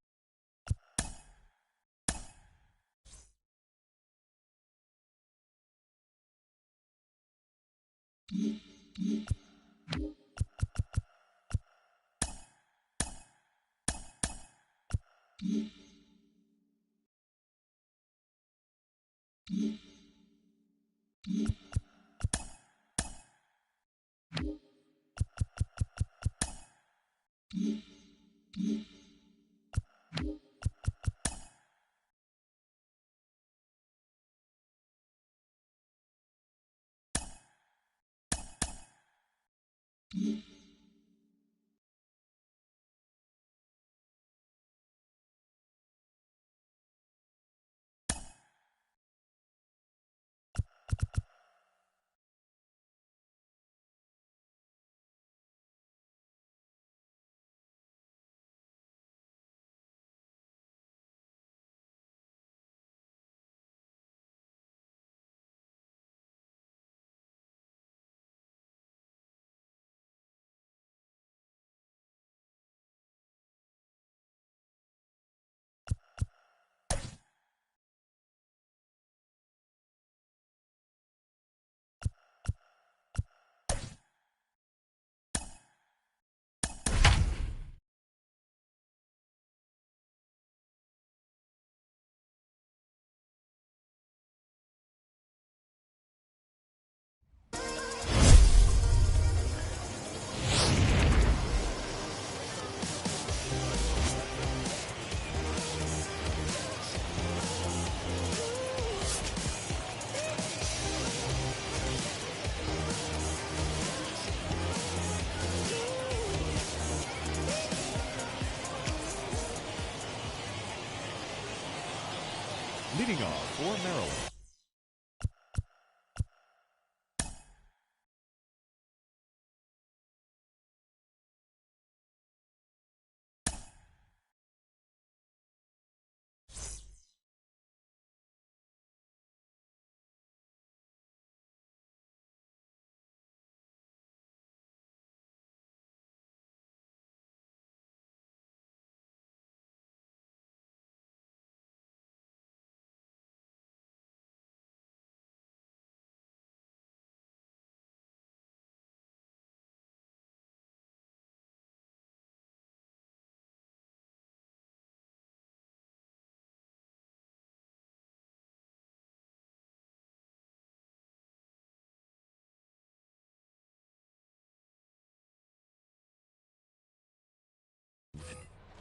Leading off for Maryland.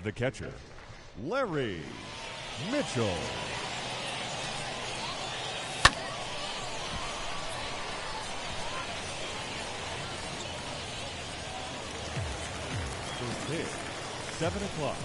The catcher, Larry Mitchell. First pitch, 7 o'clock.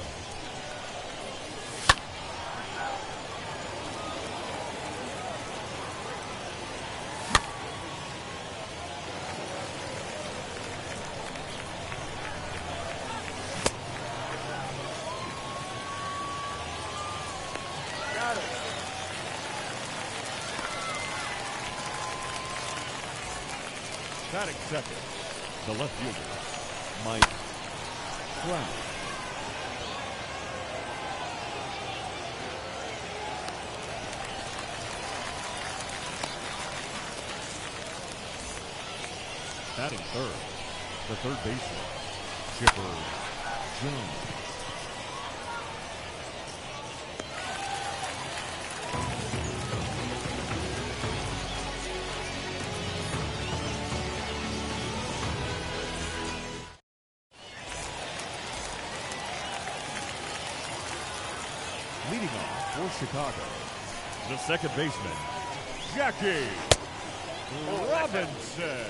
Batting second, the left fielder, Mike Trout. Batting third, the third baseman, Chipper Jones. Leading off for Chicago, the second baseman, Jackie Robinson.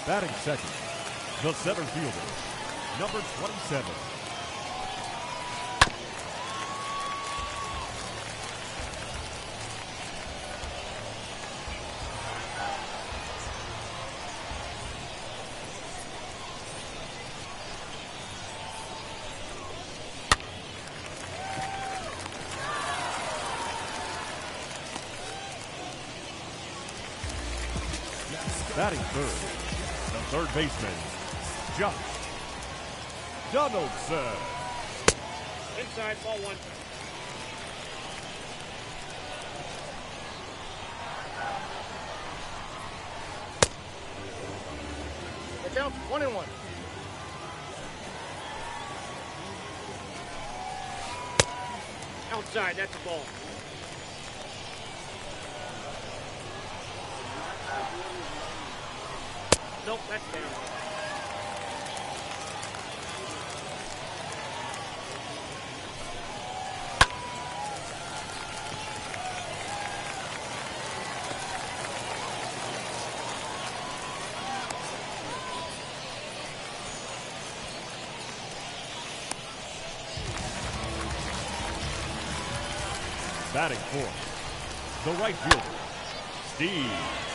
Batting second, the center fielder, number 27. Batting third, the third baseman, Josh Donaldson. Inside, ball one. The count 1-1. Outside, that's a ball. Nope, that's down. Batting fourth, the right fielder, Steve